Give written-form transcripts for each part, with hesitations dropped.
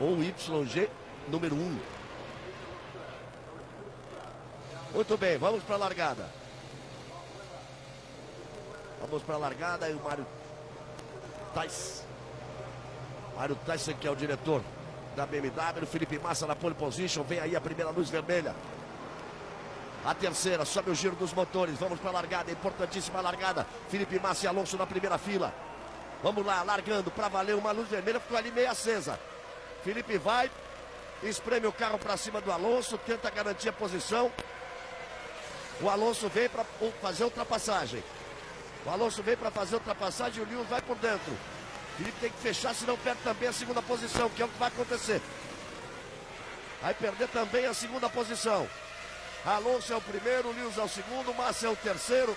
ou YG número 1. Muito bem, vamos para a largada. Vamos para a largada e o Mário Tyson, que é o diretor da BMW, Felipe Massa na pole position, vem aí a primeira luz vermelha. A terceira, sobe o giro dos motores, vamos para a largada, importantíssima largada. Felipe Massa e Alonso na primeira fila. Vamos lá, largando para valer, uma luz vermelha, ficou ali meio acesa. Felipe vai, espreme o carro para cima do Alonso, tenta garantir a posição. O Alonso vem para fazer ultrapassagem. O Alonso vem para fazer ultrapassagem e o Lewis vai por dentro. Felipe tem que fechar, senão perde também a segunda posição, que é o que vai acontecer. Vai perder também a segunda posição. Alonso é o primeiro, Lewis é o segundo, Massa é o terceiro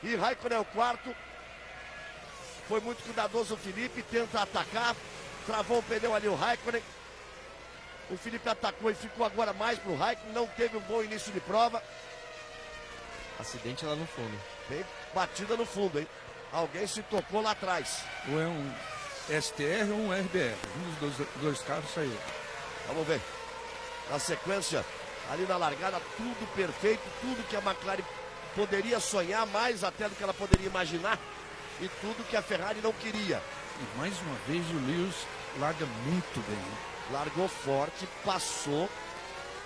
e Raikkonen é o quarto. Foi muito cuidadoso o Felipe, tenta atacar, travou o pneu ali o Raikkonen. O Felipe atacou e ficou agora mais pro Raikkonen, não teve um bom início de prova. Acidente lá no fundo. Bem batida no fundo, hein? Alguém se tocou lá atrás. Ou é um STR ou um RBR, um dos dois carros saiu. Vamos ver. Na sequência, ali na largada, tudo perfeito, tudo que a McLaren poderia sonhar, mais até do que ela poderia imaginar, e tudo que a Ferrari não queria. E mais uma vez o Lewis larga muito bem. Largou forte, passou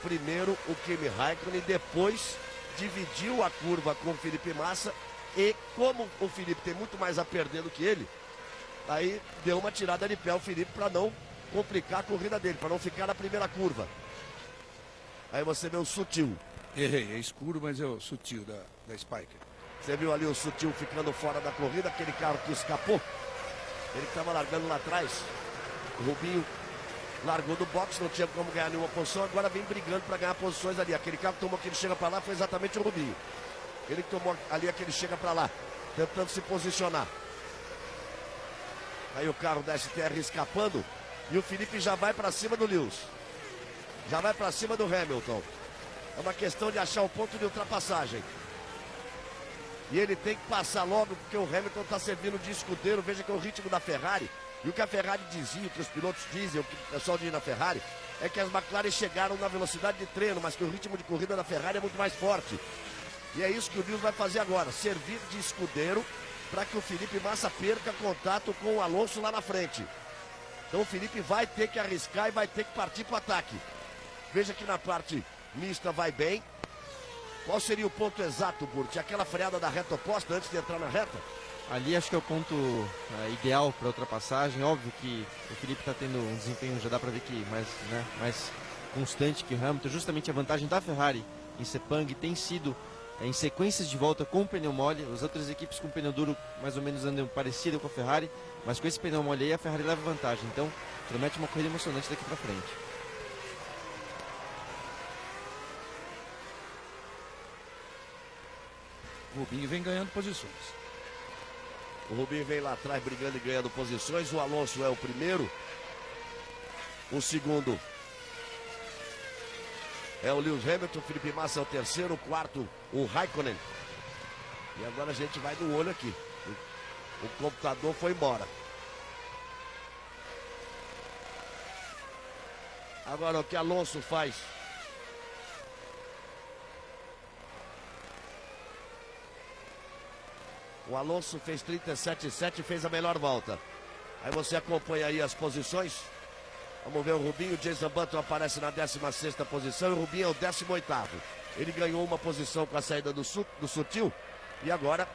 primeiro o Kimi Raikkonen, depois dividiu a curva com o Felipe Massa, e como o Felipe tem muito mais a perder do que ele, aí deu uma tirada de pé o Felipe para não complicar a corrida dele, para não ficar na primeira curva. Aí você vê o sutil. Errei, é escuro, mas é o sutil da Spiker. Você viu ali o sutil ficando fora da corrida, aquele carro que escapou. Ele que estava largando lá atrás. O Rubinho largou do box, não tinha como ganhar nenhuma posição, agora vem brigando para ganhar posições ali. Aquele carro que tomou aquele chega para lá foi exatamente o Rubinho. Ele que tomou ali aquele chega para lá, tentando se posicionar. Aí o carro da STR escapando e o Felipe já vai para cima do Lewis. Já vai para cima do Hamilton. É uma questão de achar o ponto de ultrapassagem. E ele tem que passar logo, porque o Hamilton está servindo de escudeiro. Veja que é o ritmo da Ferrari. E o que a Ferrari dizia, o que os pilotos dizem, o que o pessoal diz na Ferrari, é que as McLaren chegaram na velocidade de treino, mas que o ritmo de corrida da Ferrari é muito mais forte. E é isso que o Lewis vai fazer agora, servir de escudeiro para que o Felipe Massa perca contato com o Alonso lá na frente. Então o Felipe vai ter que arriscar e vai ter que partir para o ataque. Veja que na parte mista vai bem. Qual seria o ponto exato, Burt? Aquela freada da reta oposta antes de entrar na reta? Ali acho que é o ponto ideal para ultrapassagem. Óbvio que o Felipe está tendo um desempenho, já dá para ver que mais constante que o Hamilton. Justamente a vantagem da Ferrari em Sepang tem sido em sequências de volta com o pneu mole. As outras equipes com pneu duro mais ou menos andam parecido com a Ferrari, mas com esse pneu mole aí a Ferrari leva vantagem. Então promete uma corrida emocionante daqui para frente. O Rubinho vem ganhando posições. O Rubinho vem lá atrás brigando e ganhando posições. O Alonso é o primeiro. O segundo é o Lewis Hamilton. O Felipe Massa é o terceiro. O quarto, o Raikkonen. E agora a gente vai no olho aqui. O computador foi embora. Agora o que Alonso faz? O Alonso fez 37,7 e fez a melhor volta. Aí você acompanha aí as posições. Vamos ver o Rubinho. O Jason Button aparece na 16ª posição e o Rubinho é o 18º. Ele ganhou uma posição com a saída do Sutil e agora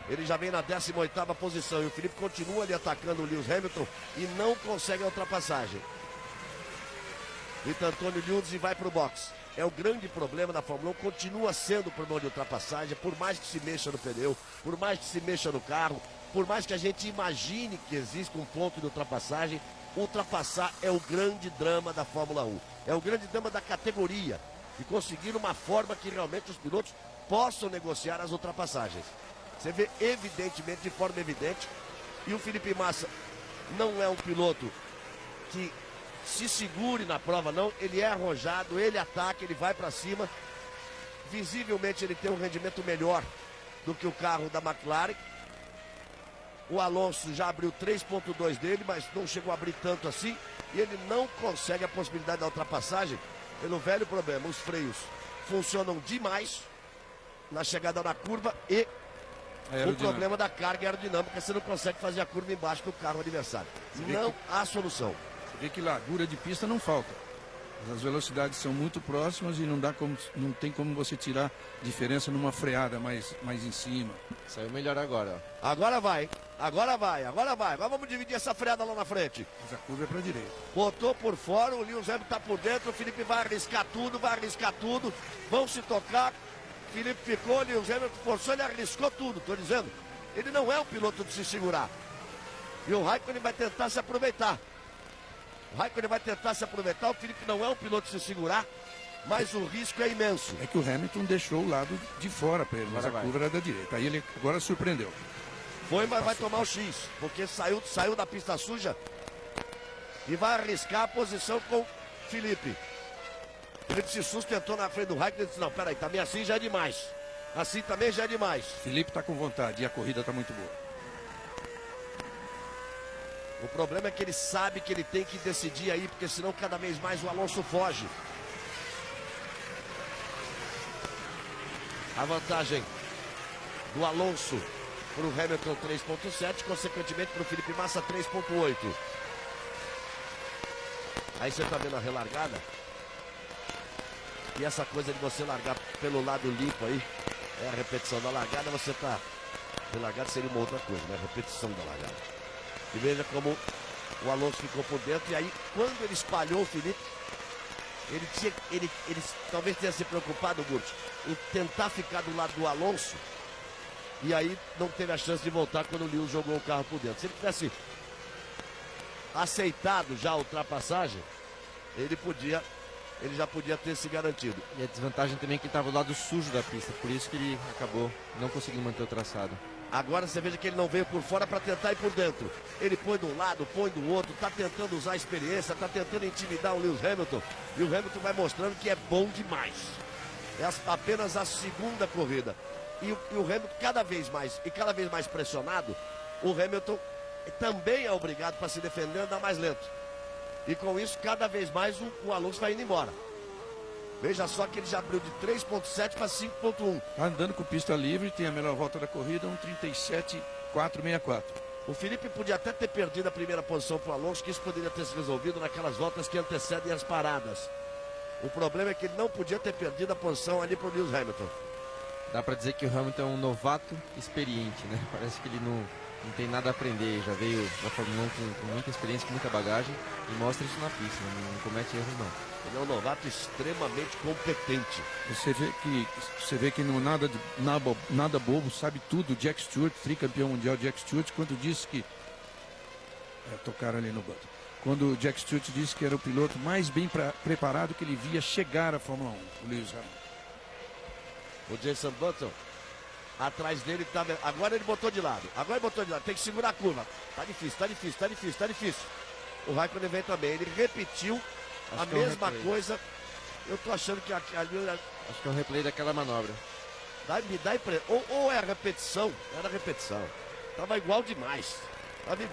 ele já vem na 18ª posição. E o Felipe continua ali atacando o Lewis Hamilton e não consegue a ultrapassagem. Vitor Antônio Liudes e vai para o box. É o grande problema da Fórmula 1, continua sendo o problema de ultrapassagem, por mais que se mexa no pneu, por mais que se mexa no carro, por mais que a gente imagine que exista um ponto de ultrapassagem, ultrapassar é o grande drama da Fórmula 1. É o grande drama da categoria, de conseguir uma forma que realmente os pilotos possam negociar as ultrapassagens. Você vê evidentemente, de forma evidente, e o Felipe Massa não é um piloto que se segure na prova, não. Ele é arrojado, ele ataca, ele vai para cima. Visivelmente ele tem um rendimento melhor do que o carro da McLaren. O Alonso já abriu 3.2 dele, mas não chegou a abrir tanto assim. E ele não consegue a possibilidade da ultrapassagem pelo velho problema. Os freios funcionam demais na chegada na curva e o problema da carga aerodinâmica. Você não consegue fazer a curva embaixo do carro adversário. Não há solução. Você vê que largura de pista não falta. As velocidades são muito próximas e não tem como você tirar diferença numa freada mais em cima. Saiu melhor agora, ó. Agora vai, agora vai, agora vai. Agora vamos dividir essa freada lá na frente. Mas a curva é para a direita. Botou por fora, o Lewis Hamilton tá por dentro, o Felipe vai arriscar tudo. Vão se tocar. Felipe ficou, o Lewis Hamilton forçou, ele arriscou tudo, tô dizendo. Ele não é um piloto de se segurar. E o Raikkonen vai tentar se aproveitar. O Felipe não é um piloto de se segurar, mas o risco é imenso. É que o Hamilton deixou o lado de fora para ele, mas a curva era da direita. Aí ele agora surpreendeu. Foi, mas vai tomar o X, porque saiu da pista suja e vai arriscar a posição com o Felipe. Ele se sustentou na frente do Raikkonen e disse, não, peraí, também assim já é demais. Assim também já é demais. Felipe está com vontade e a corrida está muito boa. O problema é que ele sabe que ele tem que decidir aí, porque senão cada vez mais o Alonso foge. A vantagem do Alonso para o Hamilton 3.7, consequentemente para o Felipe Massa 3.8. Aí você está vendo a relargada. E essa coisa de você largar pelo lado limpo aí, é a repetição da largada, você está... Relargada seria uma outra coisa, né? Repetição da largada. E veja como o Alonso ficou por dentro. E aí, quando ele espalhou o Felipe, ele talvez tenha se preocupado, Guti, em tentar ficar do lado do Alonso. E aí não teve a chance de voltar quando o Lewis jogou o carro por dentro. Se ele tivesse aceitado já a ultrapassagem, ele já podia ter se garantido. E a desvantagem também é que ele estava do lado sujo da pista, por isso que ele acabou não conseguindo manter o traçado. Agora você veja que ele não veio por fora para tentar ir por dentro. Ele põe de um lado, põe do outro, tá tentando usar a experiência, tá tentando intimidar o Lewis Hamilton. E o Hamilton vai mostrando que é bom demais. É apenas a segunda corrida. E o Hamilton cada vez mais pressionado, o Hamilton também é obrigado para se defender, andar mais lento. E com isso, cada vez mais o Alonso vai indo embora. Veja só que ele já abriu de 3.7 para 5.1. Tá andando com pista livre, tem a melhor volta da corrida, 1:37.464. O Felipe podia até ter perdido a primeira posição para o Alonso, que isso poderia ter se resolvido naquelas voltas que antecedem as paradas. O problema é que ele não podia ter perdido a posição ali para o Lewis Hamilton. Dá para dizer que o Hamilton é um novato experiente, né? Parece que ele não tem nada a aprender, já veio da Fórmula 1 com muita experiência, com muita bagagem e mostra isso na pista, né? Não comete erros não. Ele é um novato extremamente competente. Você vê que não nada bobo, sabe tudo. Jack Stewart, tricampeão mundial Jack Stewart, quando disse que... tocaram ali no banco. Quando o Jack Stewart disse que era o piloto mais bem preparado que ele via chegar à Fórmula 1, o Lewis Hamilton. O Jenson Button, atrás dele, agora ele botou de lado. Tem que segurar a curva. Tá difícil. O Raikkonen vem também, ele repetiu a mesma coisa. Eu tô achando que ali... Acho que é um replay daquela manobra. Me dá impressão. Ou é a repetição? Era a repetição. Tava igual demais. Ele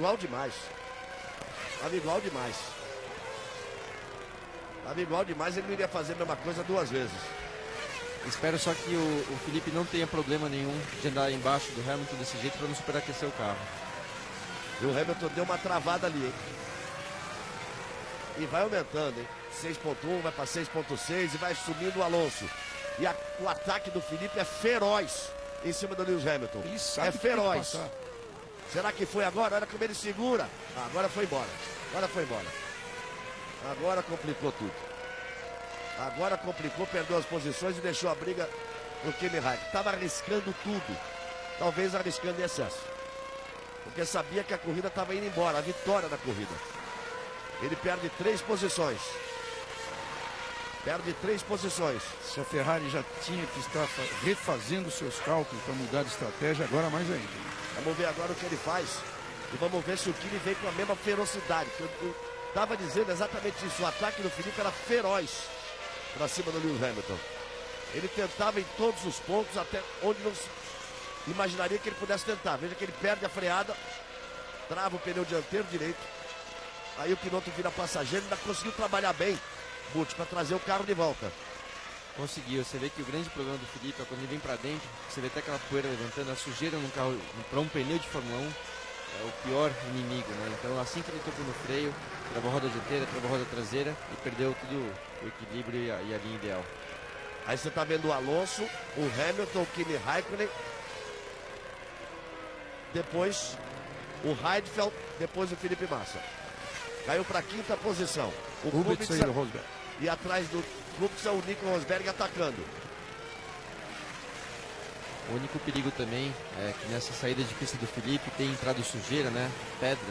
não iria fazer a mesma coisa duas vezes. Espero só que o Felipe não tenha problema nenhum de andar embaixo do Hamilton desse jeito para não superaquecer o carro. E o Hamilton deu uma travada ali, hein? E vai aumentando, hein? 6.1, vai para 6.6 e vai subindo o Alonso. E o ataque do Felipe é feroz em cima do Lewis Hamilton. É feroz. Será que foi agora? Olha como ele segura. Agora foi embora. Agora complicou tudo. Perdeu as posições e deixou a briga pro Kimi Raikkonen. Estava arriscando tudo. Talvez arriscando em excesso. Porque sabia que a corrida estava indo embora, a vitória da corrida. Ele perde 3 posições. Se a Ferrari já tinha que estar refazendo seus cálculos para mudar de estratégia, agora mais ainda. Vamos ver agora o que ele faz. E vamos ver se o Kimi vem com a mesma ferocidade. Eu estava dizendo exatamente isso. O ataque do Felipe era feroz para cima do Lewis Hamilton. Ele tentava em todos os pontos, até onde não se imaginaria que ele pudesse tentar. Veja que ele perde a freada trava o pneu dianteiro direito. Aí o piloto vira passageiro, ainda conseguiu trabalhar bem, Butch, para trazer o carro de volta. Conseguiu. Você vê que o grande problema do Felipe é quando ele vem para dentro, você vê até aquela poeira levantando, a sujeira no carro, para um pneu de Fórmula 1, é o pior inimigo, né? Então assim que ele tocou no freio, travou a roda dianteira, travou a roda traseira e perdeu tudo o equilíbrio e a linha ideal. Aí você tá vendo o Alonso, o Hamilton, o Kimi Raikkonen, depois o Heidfeld, depois o Felipe Massa. Caiu para quinta posição. O Kubica e o Rosberg. E atrás do Kubica, o Nico Rosberg atacando. O único perigo também é que nessa saída de pista do Felipe tem entrado sujeira, né? Pedra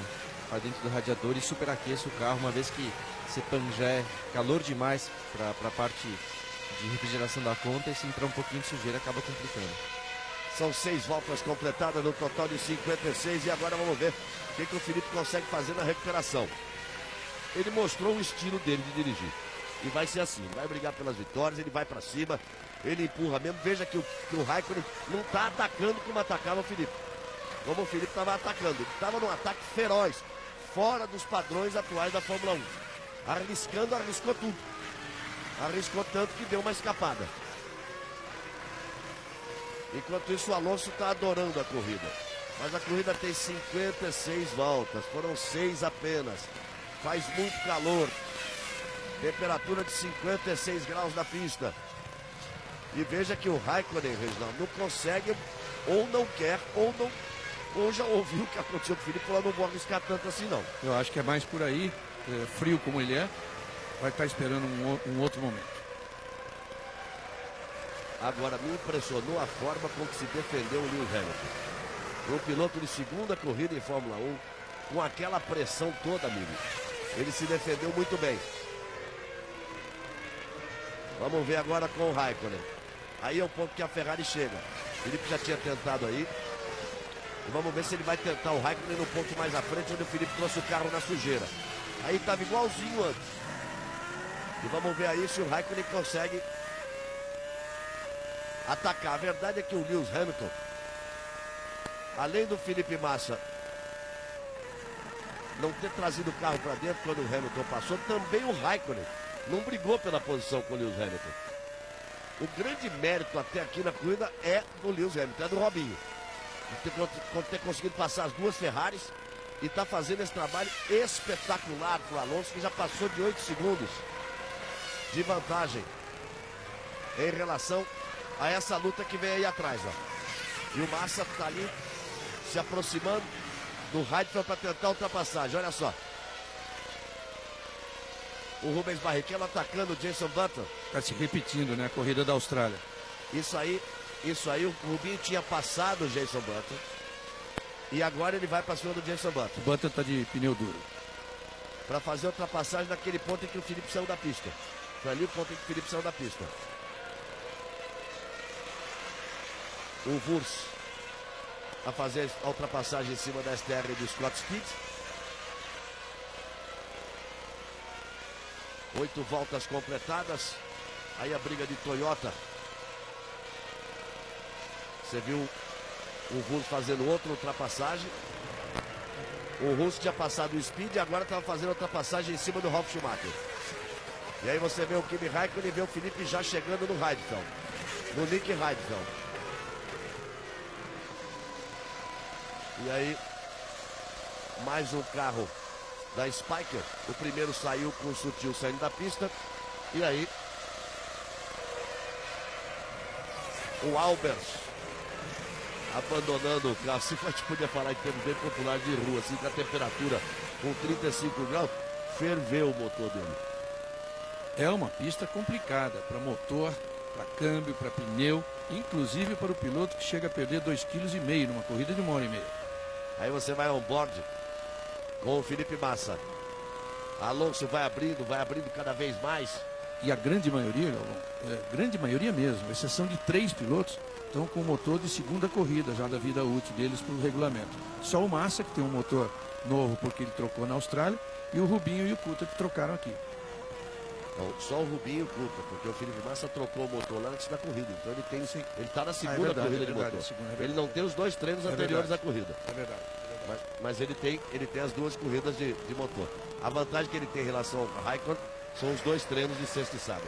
para dentro do radiador e superaqueça o carro, uma vez que Sepang já é calor demais para a parte de refrigeração da conta, e se entrar um pouquinho de sujeira acaba complicando. São 6 voltas completadas no total de 56 e agora vamos ver o que o Felipe consegue fazer na recuperação. Ele mostrou o estilo dele de dirigir. E vai ser assim, ele vai brigar pelas vitórias, ele vai para cima, ele empurra mesmo. Veja que o Raikkonen não está atacando como atacava o Felipe. Como o Felipe estava atacando. Ele estava num ataque feroz, fora dos padrões atuais da Fórmula 1. Arriscou tudo. Arriscou tanto que deu uma escapada. Enquanto isso, o Alonso está adorando a corrida. Mas a corrida tem 56 voltas, foram 6 apenas. Faz muito calor. Temperatura de 56 graus na pista. E veja que o Raikkonen, Reginaldo, não consegue, ou não quer, ou já ouviu o que aconteceu com o Felipe, falou, não vou arriscar tanto assim não. Eu acho que é mais por aí, frio como ele é, vai estar esperando um outro momento. Agora, me impressionou a forma com que se defendeu o Lewis Hamilton. Um piloto de segunda corrida em Fórmula 1, com aquela pressão toda, amigo. Ele se defendeu muito bem. Vamos ver agora com o Raikkonen. Aí é o ponto que a Ferrari chega. O Felipe já tinha tentado aí. E vamos ver se ele vai tentar o Raikkonen no ponto mais à frente, onde o Felipe trouxe o carro na sujeira. Aí estava igualzinho antes. E vamos ver aí se o Raikkonen consegue atacar. A verdade é que o Lewis Hamilton, além do Felipe Massa não ter trazido o carro para dentro quando o Hamilton passou, também o Raikkonen não brigou pela posição com o Lewis Hamilton. O grande mérito até aqui na corrida é do Lewis Hamilton, é do Robinho. De ter conseguido passar as duas Ferraris e tá fazendo esse trabalho espetacular pro Alonso, que já passou de 8 segundos de vantagem em relação a essa luta que vem aí atrás, ó. E o Massa tá ali se aproximando do Heidfeld para tentar a ultrapassagem, olha só. O Rubens Barrichello atacando o Jenson Button. Está se repetindo, né? A corrida da Austrália. Isso aí, o Rubinho tinha passado o Jenson Button. E agora ele vai para cima do Jenson Button. O Button está de pneu duro. Para fazer a ultrapassagem naquele ponto em que o Felipe saiu da pista. Foi ali o ponto em que o Felipe saiu da pista. O Wurz a fazer a ultrapassagem em cima da STR do Scott Speed. 8 voltas completadas. Aí a briga de Toyota. Você viu o Wurz fazendo outra ultrapassagem. O Wurz tinha passado o Speed e agora estava fazendo a ultrapassagem em cima do Ralf Schumacher. E aí você vê o Kimi Raikkonen e vê o Felipe já chegando no Heidfeld. No Nick Heidfeld. E aí, mais um carro da Spiker. O primeiro saiu com o Sutil saindo da pista. E aí, o Albers abandonando o carro. Se a gente podia falar em termos bem populares de rua, assim, com a temperatura com 35 graus, ferveu o motor dele. É uma pista complicada para motor, para câmbio, para pneu, inclusive para o piloto que chega a perder 2,5 kg numa corrida de 1h30. Aí você vai on board com o Felipe Massa. Alonso vai abrindo cada vez mais. E a grande maioria, grande maioria mesmo, exceção de 3 pilotos, estão com o motor de segunda corrida já da vida útil deles para o regulamento. Só o Massa, que tem um motor novo porque ele trocou na Austrália, e o Rubinho e o Coulthard que trocaram aqui. Não, só o Rubinho e o Coulthard, porque o Felipe Massa trocou o motor lá antes da corrida. Então ele está na segunda corrida de motor. Ele não tem os 2 treinos anteriores à corrida. É verdade. Mas ele tem as duas corridas de motor. A vantagem que ele tem em relação ao Raikkonen são os dois treinos de sexta e sábado.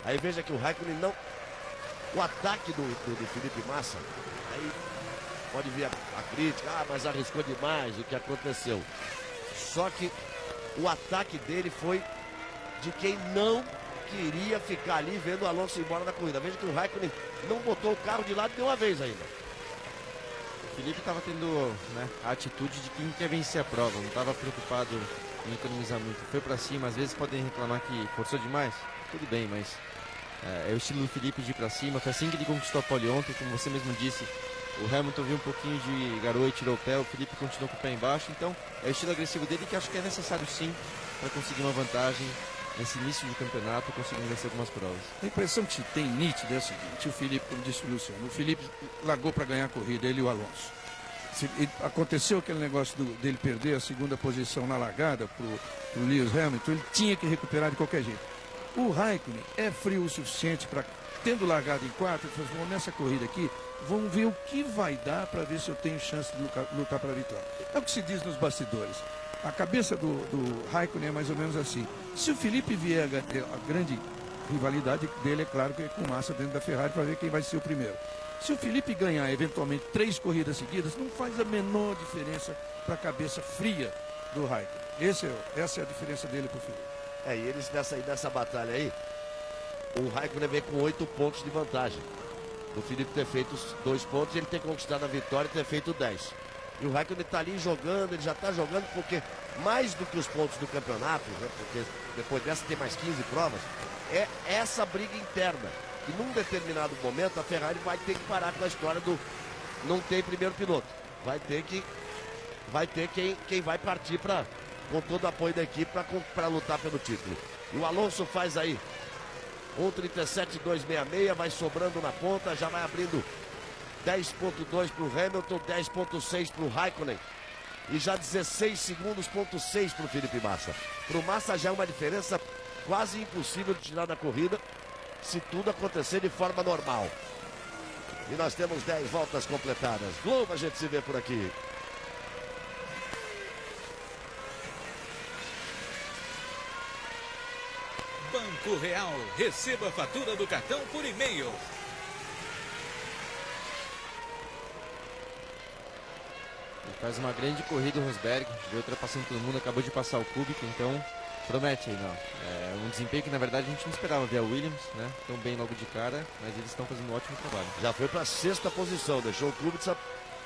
Aí veja que o Raikkonen não... O ataque do Felipe Massa, aí pode vir a crítica, mas arriscou demais o que aconteceu. Só que o ataque dele foi de quem não queria ficar ali vendo o Alonso ir embora da corrida. Veja que o Raikkonen não botou o carro de lado de uma vez ainda. O Felipe estava tendo, né, a atitude de quem quer vencer a prova, não estava preocupado em economizar muito. Foi para cima, às vezes podem reclamar que forçou demais, tudo bem, mas é o estilo do Felipe de ir para cima. Foi assim que ele conquistou a pole ontem, como você mesmo disse. O Hamilton viu um pouquinho de garoa e tirou o pé, o Felipe continuou com o pé embaixo, então é o estilo agressivo dele que acho que é necessário sim para conseguir uma vantagem nesse início de campeonato, conseguindo vencer algumas provas. A impressão que se tem nítida é a seguinte: o Felipe, como disse o Luciano, o Felipe largou para ganhar a corrida, ele e o Alonso. Aconteceu aquele negócio dele perder a segunda posição na largada para o Lewis Hamilton, ele tinha que recuperar de qualquer jeito. O Raikkonen é frio o suficiente para, tendo largado em quarto, ele falou: nessa corrida aqui, vamos ver o que vai dar para ver se eu tenho chance de lutar para a vitória. É o que se diz nos bastidores. A cabeça do Raikkonen é mais ou menos assim: se o Felipe vier, a grande rivalidade dele, é claro, que é com Massa dentro da Ferrari para ver quem vai ser o primeiro. Se o Felipe ganhar eventualmente 3 corridas seguidas, não faz a menor diferença para a cabeça fria do Raikkonen. Essa é a diferença dele para o Felipe. E eles nessa batalha aí, o Raikkonen vem com 8 pontos de vantagem. O Felipe ter feito os 2 pontos, ele ter conquistado a vitória e ter feito 10. E o Raikkonen está ali jogando, ele já está jogando porque mais do que os pontos do campeonato, né, porque depois dessa tem mais 15 provas, é essa briga interna. E num determinado momento a Ferrari vai ter que parar com a história do não tem primeiro piloto. Vai ter quem vai partir com todo o apoio da equipe para lutar pelo título. E o Alonso faz aí 1:37.266, vai sobrando na ponta, já vai abrindo 10.2 para o Hamilton, 10.6 para o Raikkonen e já 16 segundos.6 para o Felipe Massa. Para o Massa já é uma diferença quase impossível de tirar da corrida se tudo acontecer de forma normal. E nós temos 10 voltas completadas. Globo, a gente se vê por aqui. Banco Real, receba a fatura do cartão por e-mail. Ele faz uma grande corrida o Rosberg, veio ultrapassando todo mundo, acabou de passar o Kubica, então promete aí, não. É um desempenho que na verdade a gente não esperava ver a Williams, né? Tão bem logo de cara, mas eles estão fazendo um ótimo trabalho. Já foi para a 6ª posição, deixou o Kubica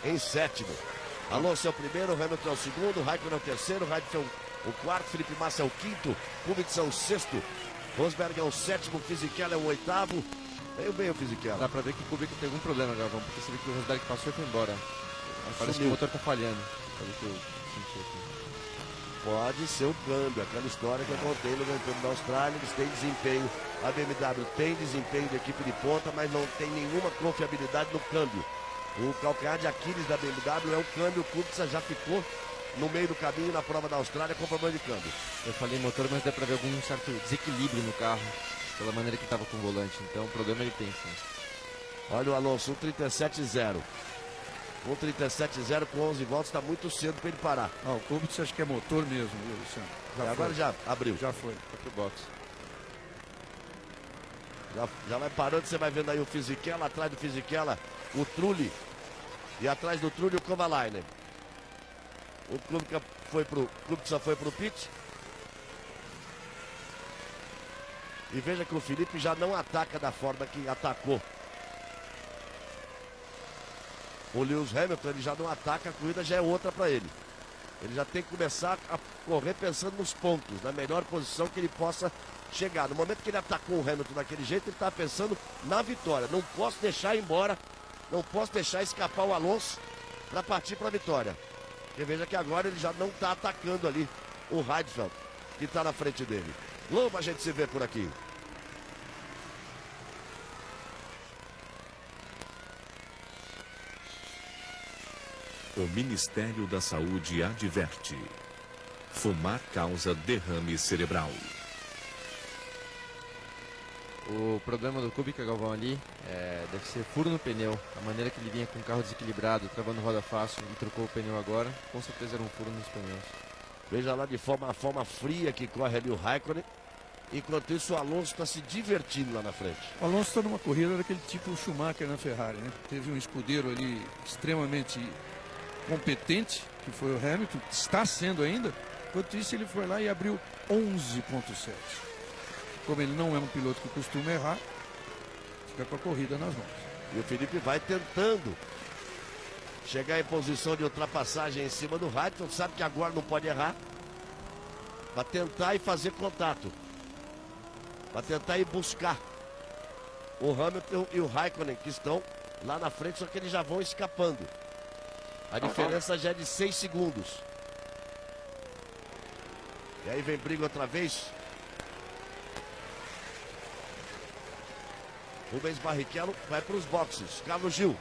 em 7º. Alonso é o primeiro, Hamilton é o segundo, Raikkonen é o terceiro, Raikkonen é o quarto, Felipe Massa é o quinto, Kubica é o sexto, Rosberg é o 7º, Fisichella é o 8º. Veio bem o Fisichella. Dá pra ver que o Kubica tem algum problema, Galvão, porque você vê que o Rosberg passou e foi embora. Parece que o motor tá falhando. Pelo que eu senti aqui. Pode ser o câmbio, aquela história que eu contei no Grande Prêmio da Austrália. Eles têm desempenho, a BMW tem desempenho de equipe de ponta, mas não tem nenhuma confiabilidade no câmbio. O calcanhar de Aquiles da BMW é o câmbio. O Kubica já ficou no meio do caminho na prova da Austrália com problema de câmbio. Eu falei motor, mas dá pra ver algum certo desequilíbrio no carro, pela maneira que estava com o volante. Então o problema ele tem, sim. Olha o Alonso, 1:37.0. 1:37.0 com 11 voltas, está muito cedo para ele parar. O Kubica acho que é motor mesmo, viu, Luciano? Agora já abriu. Já foi. Foi pro box. Já vai parando, você vai vendo aí o Fisichella, atrás do Fisichella, o Trulli. E atrás do Trulli o Kovalainen. O Kubica foi pro pit. E veja que o Felipe já não ataca da forma que atacou. O Lewis Hamilton, ele já não ataca, a corrida já é outra para ele. Ele já tem que começar a correr pensando nos pontos, na melhor posição que ele possa chegar. No momento que ele atacou o Hamilton daquele jeito, ele está pensando na vitória. Não posso deixar ir embora, não posso deixar escapar o Alonso para partir para a vitória. Porque veja que agora ele já não está atacando ali o Heidfeld, que está na frente dele. Lobo, a gente se vê por aqui. O Ministério da Saúde adverte: fumar causa derrame cerebral. O problema do Kubica, Galvão, ali deve ser furo no pneu. A maneira que ele vinha com o carro desequilibrado, travando roda fácil e trocou o pneu agora, com certeza era um furo nos pneus. Veja lá de forma fria que corre ali o Raikkonen. Enquanto isso, o Alonso está se divertindo lá na frente. O Alonso está numa corrida daquele tipo Schumacher na Ferrari, né? Teve um escudeiro ali extremamente competente, que foi o Hamilton, está sendo ainda. Enquanto isso, ele foi lá e abriu 11,7. Como ele não é um piloto que costuma errar, fica com a corrida nas mãos. E o Felipe vai tentando chegar em posição de ultrapassagem em cima do Raikkonen. Sabe que agora não pode errar. Vai tentar e fazer contato. Vai tentar ir buscar o Hamilton e o Raikkonen, que estão lá na frente, só que eles já vão escapando. A diferença já é de 6 segundos. E aí vem briga outra vez. Rubens Barrichello vai para os boxes. Carlos Gil.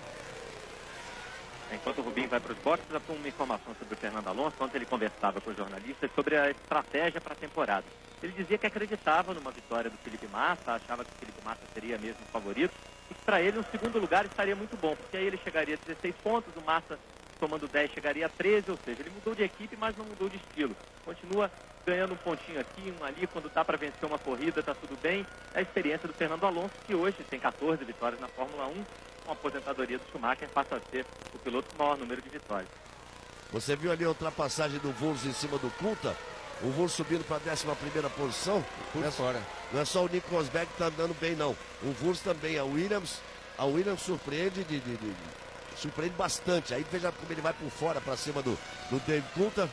Enquanto o Rubinho vai para os boxes, uma informação sobre o Fernando Alonso, ontem ele conversava com os jornalistas sobre a estratégia para a temporada. Ele dizia que acreditava numa vitória do Felipe Massa, achava que o Felipe Massa seria mesmo o favorito, e que para ele um segundo lugar estaria muito bom, porque aí ele chegaria a 16 pontos, o Massa tomando 10 chegaria a 13, ou seja, ele mudou de equipe, mas não mudou de estilo. Continua ganhando um pontinho aqui, um ali, quando dá para vencer uma corrida, está tudo bem. É a experiência do Fernando Alonso, que hoje tem 14 vitórias na Fórmula 1, com a aposentadoria do Schumacher, passa a ser o piloto com o maior número de vitórias. Você viu ali a ultrapassagem do Wurz em cima do Coulthard? O Wurz subindo para a 11ª posição. Por fora. Não é só o Nico Rosberg que está andando bem, não. O Wurz também, a Williams surpreende surpreende bastante. Aí veja como ele vai por fora para cima do David Coulthard.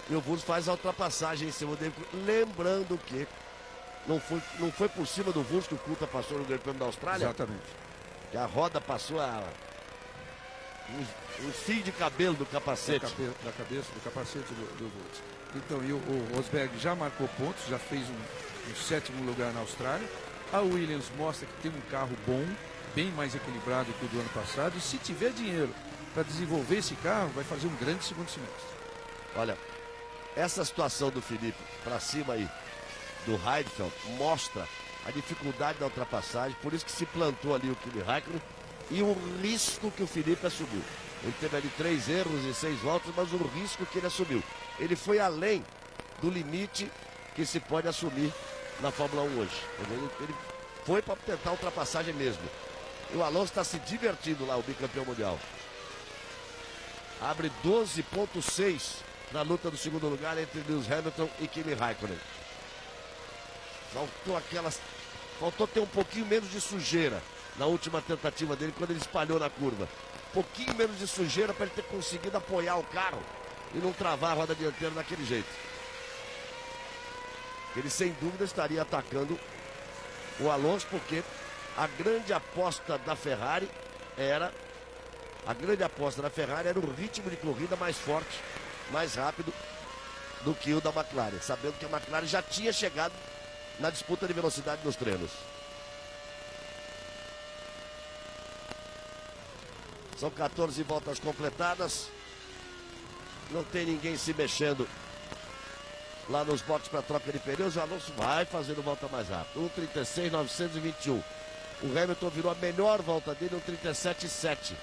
E o Wurz faz a ultrapassagem em cima do David Coulthard. Lembrando que não foi por cima do Wurz que o Coulthard passou no Grande Prêmio da Austrália? Exatamente. Que a roda passou um fio de cabelo do capacete. Da cabeça, do capacete do Wurz. Então, e o Rosberg já marcou pontos, já fez um 7º lugar na Austrália. A Williams mostra que tem um carro bom, bem mais equilibrado que o do ano passado. E se tiver dinheiro para desenvolver esse carro, vai fazer um grande segundo semestre. Olha, essa situação do Felipe para cima aí do Heidfeld mostra a dificuldade da ultrapassagem, por isso que se plantou ali o Kimi Raikkonen e o risco que o Felipe assumiu. Ele teve ali 3 erros em 6 voltas, mas o risco que ele assumiu. Ele foi além do limite que se pode assumir na Fórmula 1 hoje. Ele foi para tentar a ultrapassagem mesmo. E o Alonso está se divertindo lá, o bicampeão mundial. Abre 12,6 na luta do segundo lugar entre Lewis Hamilton e Kimi Raikkonen. Faltou ter um pouquinho menos de sujeira na última tentativa dele, quando ele espalhou na curva. Um pouquinho menos de sujeira para ele ter conseguido apoiar o carro e não travar a roda dianteira daquele jeito. Ele sem dúvida estaria atacando o Alonso, porque a grande aposta da Ferrari era o ritmo de corrida mais forte, mais rápido do que o da McLaren, sabendo que a McLaren já tinha chegado na disputa de velocidade nos treinos. São 14 voltas completadas. Não tem ninguém se mexendo lá nos boxes para troca de pneus. O Alonso vai fazendo volta mais rápida. 1:36.921. O Hamilton virou a melhor volta dele, 1:37.7.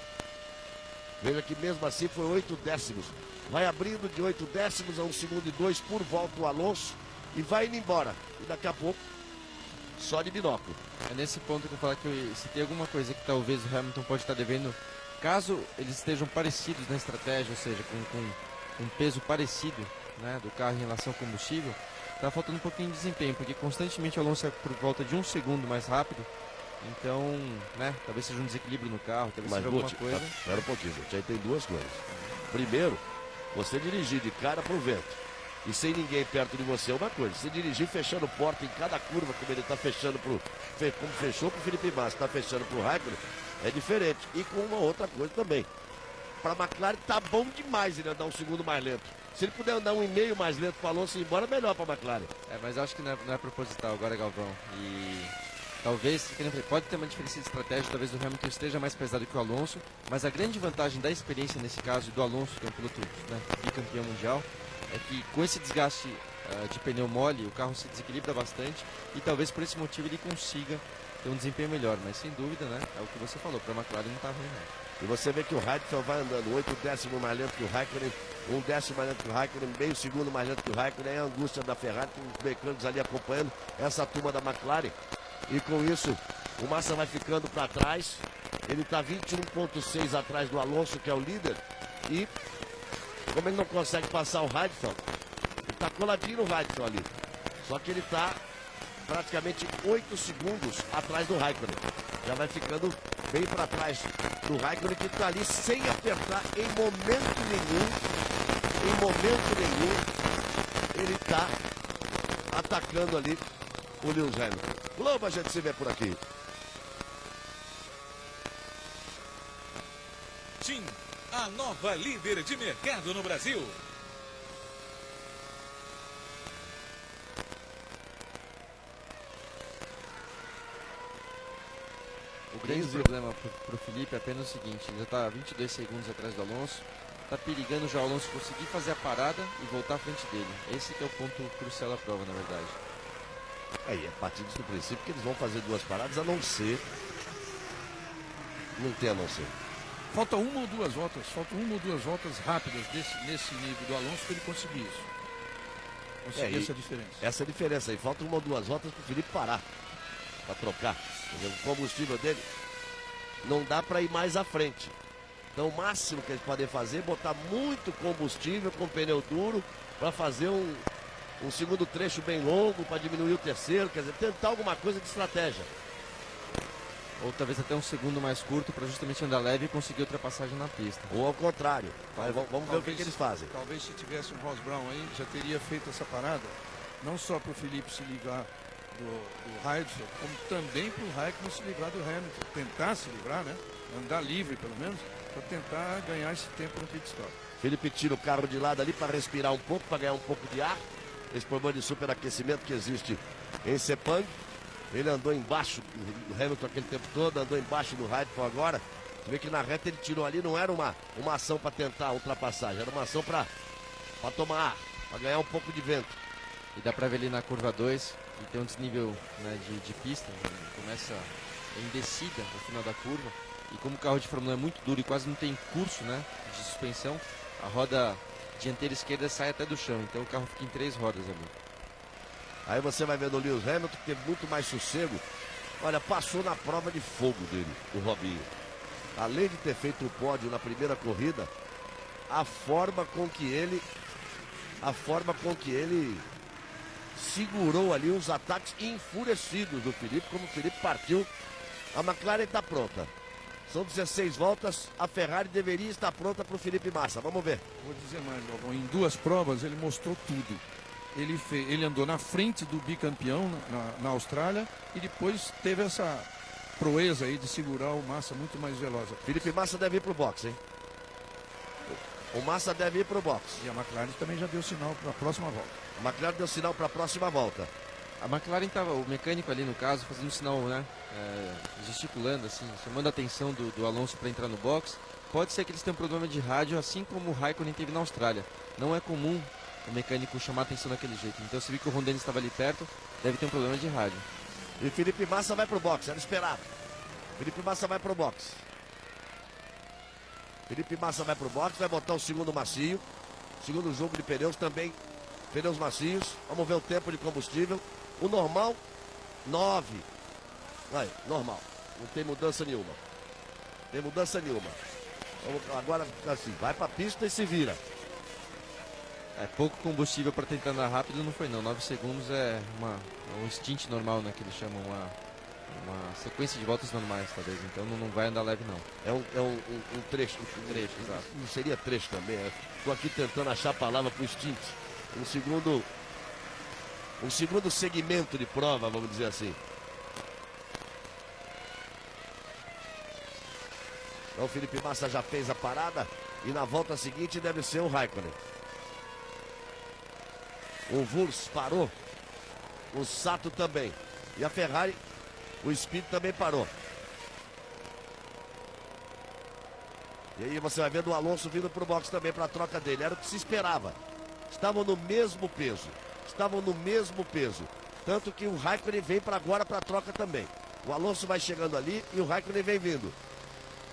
Veja que mesmo assim foi 8 décimos. Vai abrindo de 8 décimos a 1 segundo e 2 por volta o Alonso. E vai indo embora. E daqui a pouco, só de binóculo. É nesse ponto que eu falo que se tem alguma coisa que talvez o Hamilton pode estar devendo, caso eles estejam parecidos na estratégia, ou seja, com um peso parecido, né, do carro em relação ao combustível, está faltando um pouquinho de desempenho, porque constantemente o Alonso é por volta de 1 segundo mais rápido. Então, né, talvez seja um desequilíbrio no carro, talvez seja alguma coisa. Espera um pouquinho, gente. Aí tem duas coisas. Primeiro, você dirigir de cara pro vento e sem ninguém perto de você é uma coisa. Você dirigir fechando porta em cada curva, como ele está fechando como fechou pro Felipe Massa, está fechando pro Raikkonen, é diferente. E com uma outra coisa também. Para a McLaren tá bom demais ele andar 1 segundo mais lento. Se ele puder andar 1,5 mais lento para o Alonso ir embora, melhor para a McLaren. Mas eu acho que não é proposital agora, Galvão. E talvez, pode ter uma diferença de estratégia, talvez o Hamilton esteja mais pesado que o Alonso, mas a grande vantagem da experiência nesse caso e do Alonso, que é um piloto, né, bicampeão mundial, é que com esse desgaste de pneu mole, o carro se desequilibra bastante e talvez por esse motivo ele consiga ter um desempenho melhor, mas sem dúvida, né, é o que você falou, para a McLaren não está ruim não. E você vê que o Heidfeld vai andando 8 décimos mais lento que o Raikkonen, 1 décimo mais lento que o Raikkonen, meio segundo mais lento que o Raikkonen, é a angústia da Ferrari, com os mecânicos ali acompanhando essa turma da McLaren. E com isso, o Massa vai ficando para trás, ele está 21,6 atrás do Alonso, que é o líder, e como ele não consegue passar o Heidfeld, ele está coladinho no Heidfeld ali, só que ele está praticamente 8 segundos atrás do Raikkonen, já vai ficando bem para trás do Raikkonen, que está ali sem apertar em momento nenhum, ele está atacando ali o Lewis Hamilton. Globo, a gente se vê por aqui. TIM, a nova líder de mercado no Brasil. O grande problema para o Felipe é apenas o seguinte, ele já está 22 segundos atrás do Alonso, está perigando já o Alonso conseguir fazer a parada e voltar à frente dele. Esse que é o ponto crucial da prova, na verdade. Aí, é partindo do princípio que eles vão fazer 2 paradas, a não ser... Não tem a não ser. Falta uma ou duas voltas rápidas nesse nível do Alonso para ele conseguir isso. Conseguir essa diferença. Essa diferença aí, falta 1 ou 2 voltas para o Felipe parar, para trocar. O combustível dele não dá para ir mais à frente. Então o máximo que eles podem fazer é botar muito combustível com pneu duro para fazer um segundo trecho bem longo, para diminuir o terceiro, quer dizer, tentar alguma coisa de estratégia. Ou talvez até um segundo mais curto para justamente andar leve e conseguir ultrapassagem na pista. Ou ao contrário. Vamos ver o que eles fazem. Talvez se tivesse um Ross Brown aí, já teria feito essa parada, não só para o Felipe se ligar do Heidfeld, como também para o Raikkonen se livrar do Hamilton. Tentar se livrar, né? Andar livre pelo menos, para tentar ganhar esse tempo no pit stop. Felipe tira o carro de lado ali para respirar um pouco, para ganhar um pouco de ar. Esse problema de superaquecimento que existe em Sepang. Ele andou embaixo do Hamilton aquele tempo todo, andou embaixo do Heidfeld agora. Você vê que na reta ele tirou ali, não era uma ação para tentar a ultrapassagem, era uma ação para tomar ar, para ganhar um pouco de vento. E dá para ver ali na curva 2, que tem um desnível, né, de pista, começa em descida no final da curva. E como o carro de Fórmula 1 é muito duro e quase não tem curso, né, de suspensão, a roda dianteira esquerda sai até do chão, então o carro fica em 3 rodas ali. Aí você vai vendo o Lewis Hamilton, que teve muito mais sossego. Olha, passou na prova de fogo dele, o Robinho. Além de ter feito o pódio na primeira corrida, a forma com que ele segurou ali os ataques enfurecidos do Felipe, como o Felipe partiu. A McLaren está pronta. São 16 voltas, a Ferrari deveria estar pronta para o Felipe Massa. Vamos ver. Vou dizer mais, Galvão, em 2 provas ele mostrou tudo. Ele andou na frente do bicampeão na Austrália e depois teve essa proeza aí de segurar o Massa muito mais veloz. Felipe Massa deve ir pro boxe, hein? O Massa deve ir pro boxe. E a McLaren também já deu sinal para a próxima volta. A McLaren deu sinal para a próxima volta. A McLaren estava, o mecânico ali no caso, fazendo sinal, né, gesticulando assim, chamando a atenção do Alonso para entrar no box. Pode ser que eles tenham um problema de rádio, assim como o Raikkonen teve na Austrália. Não é comum o mecânico chamar a atenção daquele jeito. Então você viu que o Ron Dennis estava ali perto, deve ter um problema de rádio. E Felipe Massa vai pro boxe, era esperado. Felipe Massa vai pro boxe. Felipe Massa vai pro boxe, vai botar o segundo macio. Segundo jogo de pneus também, pneus macios. Vamos ver o tempo de combustível. O normal, 9. Vai, normal. Não tem mudança nenhuma. Tem mudança nenhuma. Vamos, agora, assim, vai pra pista e se vira. É pouco combustível para tentar andar rápido, não foi não. 9 segundos é um stint normal, né? Que eles chamam uma sequência de voltas normais, talvez. Então não vai andar leve, não. É um trecho. Um trecho, exato. Não seria trecho também. Estou aqui tentando achar a palavra para o stint. Um segundo segmento de prova, vamos dizer assim. Então o Felipe Massa já fez a parada e na volta seguinte deve ser o Raikkonen. O Wurz parou, o Sato também. E a Ferrari, o Speed também parou. E aí você vai vendo o Alonso vindo para o box também para a troca dele. Era o que se esperava. Estavam no mesmo peso. estavam no mesmo peso. Tanto que o Raikkonen vem para agora para troca também. O Alonso vai chegando ali e o Raikkonen vem vindo.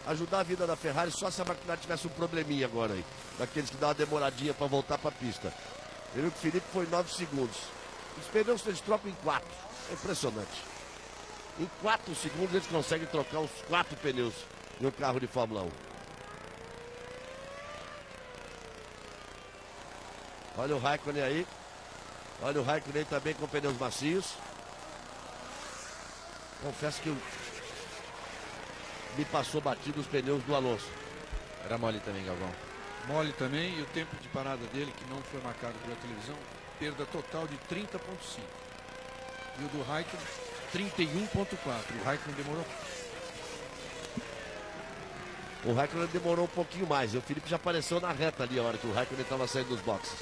Ajudar a vida da Ferrari só se a McLaren tivesse um probleminha agora aí. Daqueles que dá uma demoradinha para voltar para a pista. Ele viu que o Felipe foi 9 segundos. Os pneus eles trocam em 4. É impressionante. Em 4 segundos eles conseguem trocar os 4 pneus no carro de Fórmula 1. Olha o Raikkonen aí. Olha o Raikkonen também com pneus macios. Confesso que me passou batido os pneus do Alonso. Era mole também, Galvão. Mole também, e o tempo de parada dele, que não foi marcado pela televisão, perda total de 30,5. E o do Raikkonen, 31,4. O Raikkonen demorou. O Raikkonen demorou um pouquinho mais. E o Felipe já apareceu na reta ali a hora que o Raikkonen estava saindo dos boxes.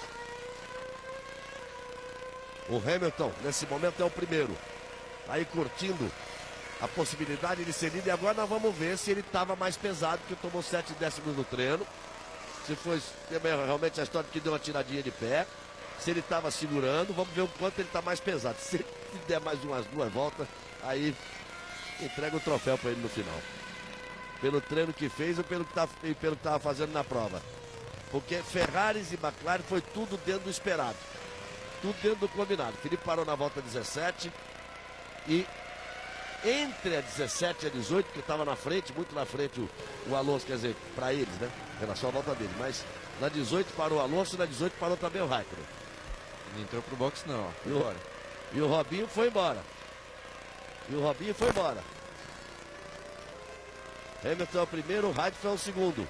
O Hamilton, nesse momento, é o primeiro. Aí curtindo a possibilidade de ser líder. E agora nós vamos ver se ele estava mais pesado, porque tomou 7 décimos no treino. Se foi realmente a história que deu uma tiradinha de pé. Se ele estava segurando, vamos ver o quanto ele está mais pesado. Se ele der mais umas 2 voltas, aí entrega o troféu para ele no final. Pelo treino que fez ou pelo que estava fazendo na prova. Porque Ferraris e McLaren foi tudo dentro do esperado. Tudo dentro do combinado. Felipe parou na volta 17 e entre a 17 e a 18, que estava na frente, muito na frente o Alonso, quer dizer, para eles, né? Em relação à volta dele. Mas na 18 parou o Alonso e na 18 parou também o Raikkonen. Não entrou pro box não, ó. Foi embora. E o Robinho foi embora. Hamilton é o primeiro, o Raikkonen é o segundo.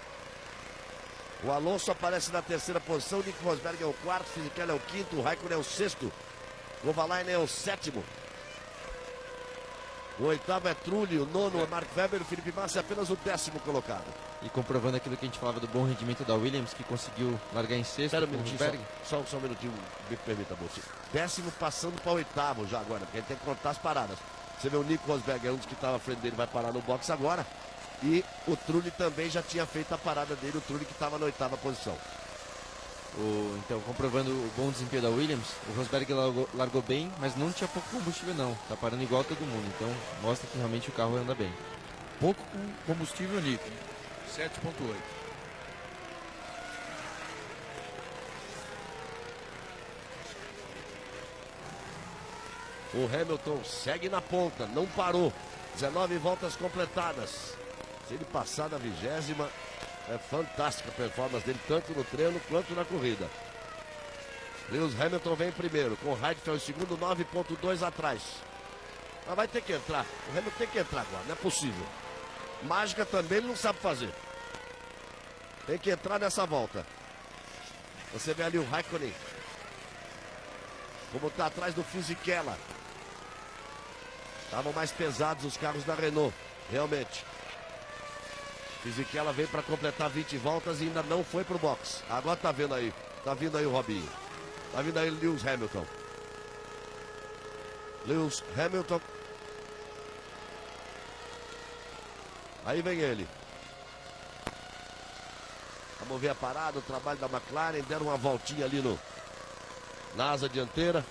O Alonso aparece na terceira posição, Nico Rosberg é o quarto, Fisichella é o quinto, o Raikkonen é o sexto, o Kovalainen é o sétimo. O oitavo é Trulli, o nono é Mark Webber, o Felipe Massa é apenas o 10º colocado. E comprovando aquilo que a gente falava do bom rendimento da Williams, que conseguiu largar em sexto. Espera um com o minutinho, Rosberg. só um minutinho, me permita, moço. 10º passando para o 8º já agora, porque ele tem que contar as paradas. Você vê o Nico Rosberg, é um dos que estava à frente dele, vai parar no box agora. E o Trulli também já tinha feito a parada dele, o Trulli que estava na 8ª posição. Então, comprovando o bom desempenho da Williams, o Rosberg largou bem, mas não tinha pouco combustível não. Tá parando igual todo mundo, então mostra que realmente o carro anda bem. Pouco combustível Nico, 7,8. O Hamilton segue na ponta, não parou. 19 voltas completadas. Se ele passar da 20ª, é fantástica a performance dele, tanto no treino quanto na corrida. Lewis Hamilton vem primeiro, com o Heidfeld em segundo, 9,2 atrás. Mas vai ter que entrar. O Hamilton tem que entrar agora, não é possível. Mágica também ele não sabe fazer. Tem que entrar nessa volta. Você vê ali o Raikkonen. Como está atrás do Fisichella. Estavam mais pesados os carros da Renault, realmente. Fisichella veio para completar 20 voltas e ainda não foi pro box. Agora tá vindo aí o Robinho. Tá vindo aí o Lewis Hamilton. Lewis Hamilton. Aí vem ele. Vamos ver a parada, o trabalho da McLaren. Deram uma voltinha ali na asa dianteira.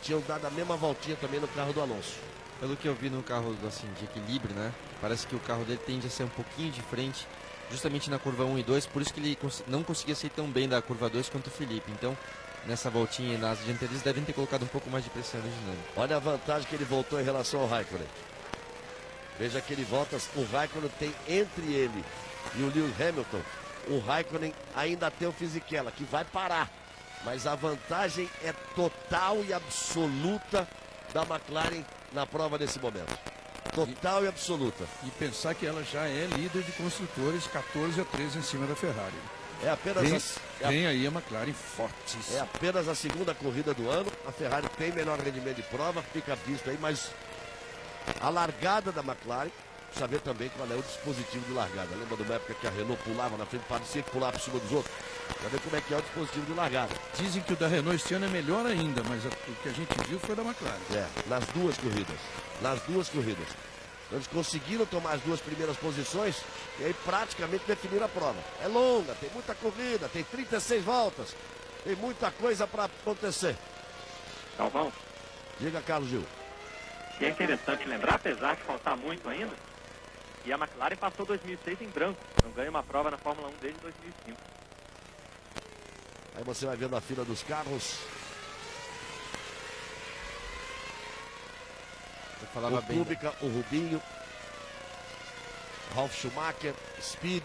Tinham dado a mesma voltinha também no carro do Alonso. Pelo que eu vi no carro assim, de equilíbrio, né? Parece que o carro dele tende a ser um pouquinho de frente, justamente na curva 1 e 2, por isso que ele não conseguia sair tão bem da curva 2 quanto o Felipe. Então, nessa voltinha e nas dianteiras, eles devem ter colocado um pouco mais de pressão no dinâmico. Olha a vantagem que ele voltou em relação ao Raikkonen. Veja que ele volta, o Raikkonen tem entre ele e o Lewis Hamilton, o Raikkonen ainda tem o Fisichella, que vai parar. Mas a vantagem é total e absoluta da McLaren na prova nesse momento. Total e absoluta. E pensar que ela já é líder de construtores, 14-13 em cima da Ferrari. É apenas Vem aí a McLaren fortíssima. É apenas a segunda corrida do ano. A Ferrari tem melhor rendimento de prova, fica visto aí, mas a largada da McLaren, precisa ver também qual é o dispositivo de largada. Lembra de uma época que a Renault pulava na frente, parecia que pulava por cima dos outros? Pra ver como é que é o dispositivo de largada. Dizem que o da Renault este ano é melhor ainda, mas o que a gente viu foi da McLaren. É, nas duas corridas. Eles conseguiram tomar as 2 primeiras posições e aí praticamente definiram a prova. É longa, tem muita corrida, tem 36 voltas, tem muita coisa para acontecer. Galvão, Diga, Carlos Gil. e é interessante lembrar, apesar de faltar muito ainda, que a McLaren passou 2006 em branco. Não ganha uma prova na Fórmula 1 desde 2005. Aí você vai vendo a fila dos carros. Eu falava O bem. Kubica, o Rubinho, Ralf Schumacher, Speed.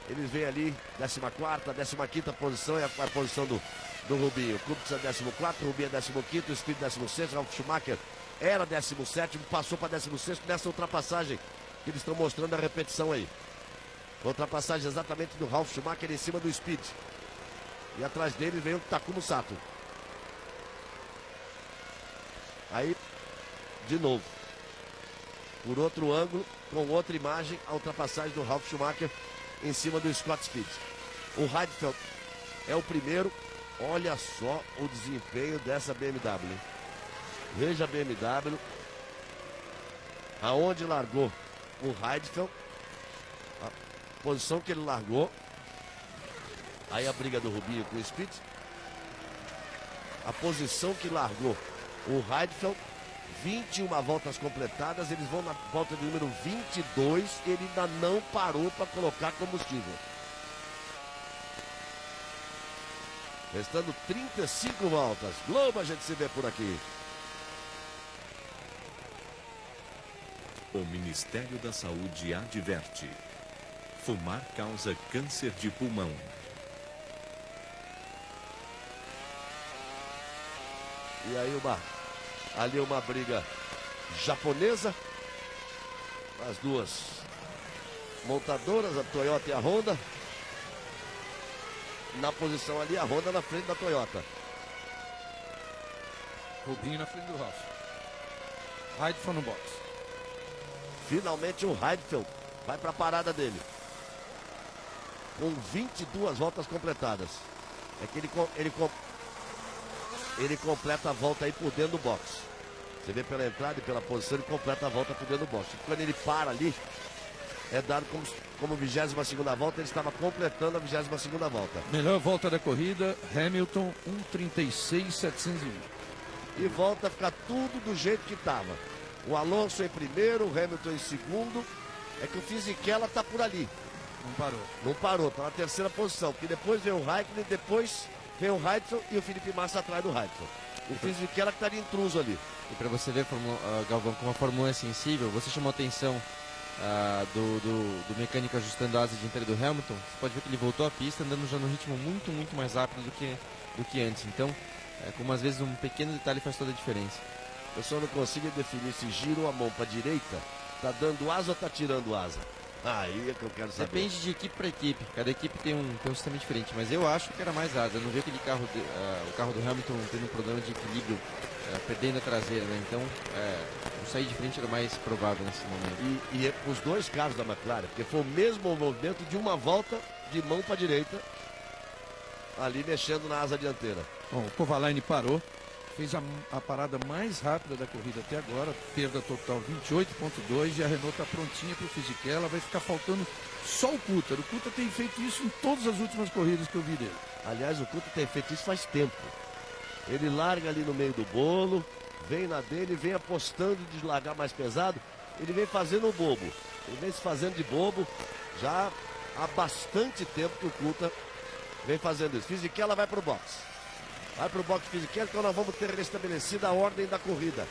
Eles vêm ali, 14ª, 15ª posição é a posição do Rubinho. Kubica 14º, Rubinho é 15º, Speed 16º, Ralf Schumacher era 17º, passou para 16º nessa ultrapassagem que eles estão mostrando a repetição aí. Ultrapassagem exatamente do Ralf Schumacher em cima do Speed. E atrás dele vem o Takuma Sato. Aí, de novo, por outro ângulo, com outra imagem, a ultrapassagem do Ralf Schumacher em cima do Scott Speed. O Heidfeld é o primeiro. Olha só o desempenho dessa BMW. Veja a BMW. Aonde largou o Heidfeld. A posição que ele largou. Aí a briga do Rubinho com o Speed. A posição que largou o Heidfeld. 21 voltas completadas, eles vão na volta de número 22, ele ainda não parou para colocar combustível. Restando 35 voltas. Globo, a gente se vê por aqui. O Ministério da Saúde adverte: fumar causa câncer de pulmão. E aí ali uma briga japonesa. As duas montadoras, a Toyota e a Honda. Na posição ali, a Honda na frente da Toyota. Rubinho na frente do Ralf. Heidfeld no box. Finalmente o Heidfeld vai para a parada dele. Com 22 voltas completadas. É que ele completa a volta aí por dentro do box. Você vê pela entrada e pela posição, ele completa a volta por dentro do box. E quando ele para ali, é dado como 22ª volta, ele estava completando a 22ª volta. Melhor volta da corrida, Hamilton 1:36.720. E volta a ficar tudo do jeito que estava. O Alonso em primeiro, o Hamilton em segundo. É que o Fisichella está por ali. Não parou. Não parou, está na 3ª posição. Porque depois vem o Raikkonen, depois vem o Heidfeld e o Felipe Massa atrás do Heidfeld. O Fisichella que estaria intruso ali. E para você ver, Galvão, como a Fórmula 1 é sensível, você chamou a atenção do mecânico ajustando a asa dianteira do Hamilton. Você pode ver que ele voltou à pista andando já no ritmo muito, muito mais rápido do que antes. Então, como às vezes um pequeno detalhe faz toda a diferença. Eu só não consigo definir se gira a mão para direita, tá dando asa ou tá tirando asa. Aí é que eu quero saber. Depende de equipe para equipe. Cada equipe tem um sistema diferente. Mas eu acho que era mais asa. Eu não vi aquele carro, o carro do Hamilton tendo um problema de equilíbrio, perdendo a traseira, né? Então, o sair de frente era mais provável nesse momento. E os dois carros da McLaren, porque foi o mesmo movimento de uma volta de mão para direita, ali mexendo na asa dianteira. Bom, o Kovalainen parou, fez a parada mais rápida da corrida até agora, perda total 28.2, e a Renault está prontinha para o Fisichella, vai ficar faltando só o Coulter. O Coulter tem feito isso em todas as últimas corridas que eu vi dele. Aliás, o Coulter tem feito isso faz tempo. Ele larga ali no meio do bolo, vem na dele, vem apostando de largar mais pesado, ele vem fazendo o bobo. Ele vem se fazendo de bobo já há bastante tempo que o Coulter vem fazendo isso. Fisichella vai pro box. Vai pro box Fisichella, então nós vamos ter restabelecida a ordem da corrida.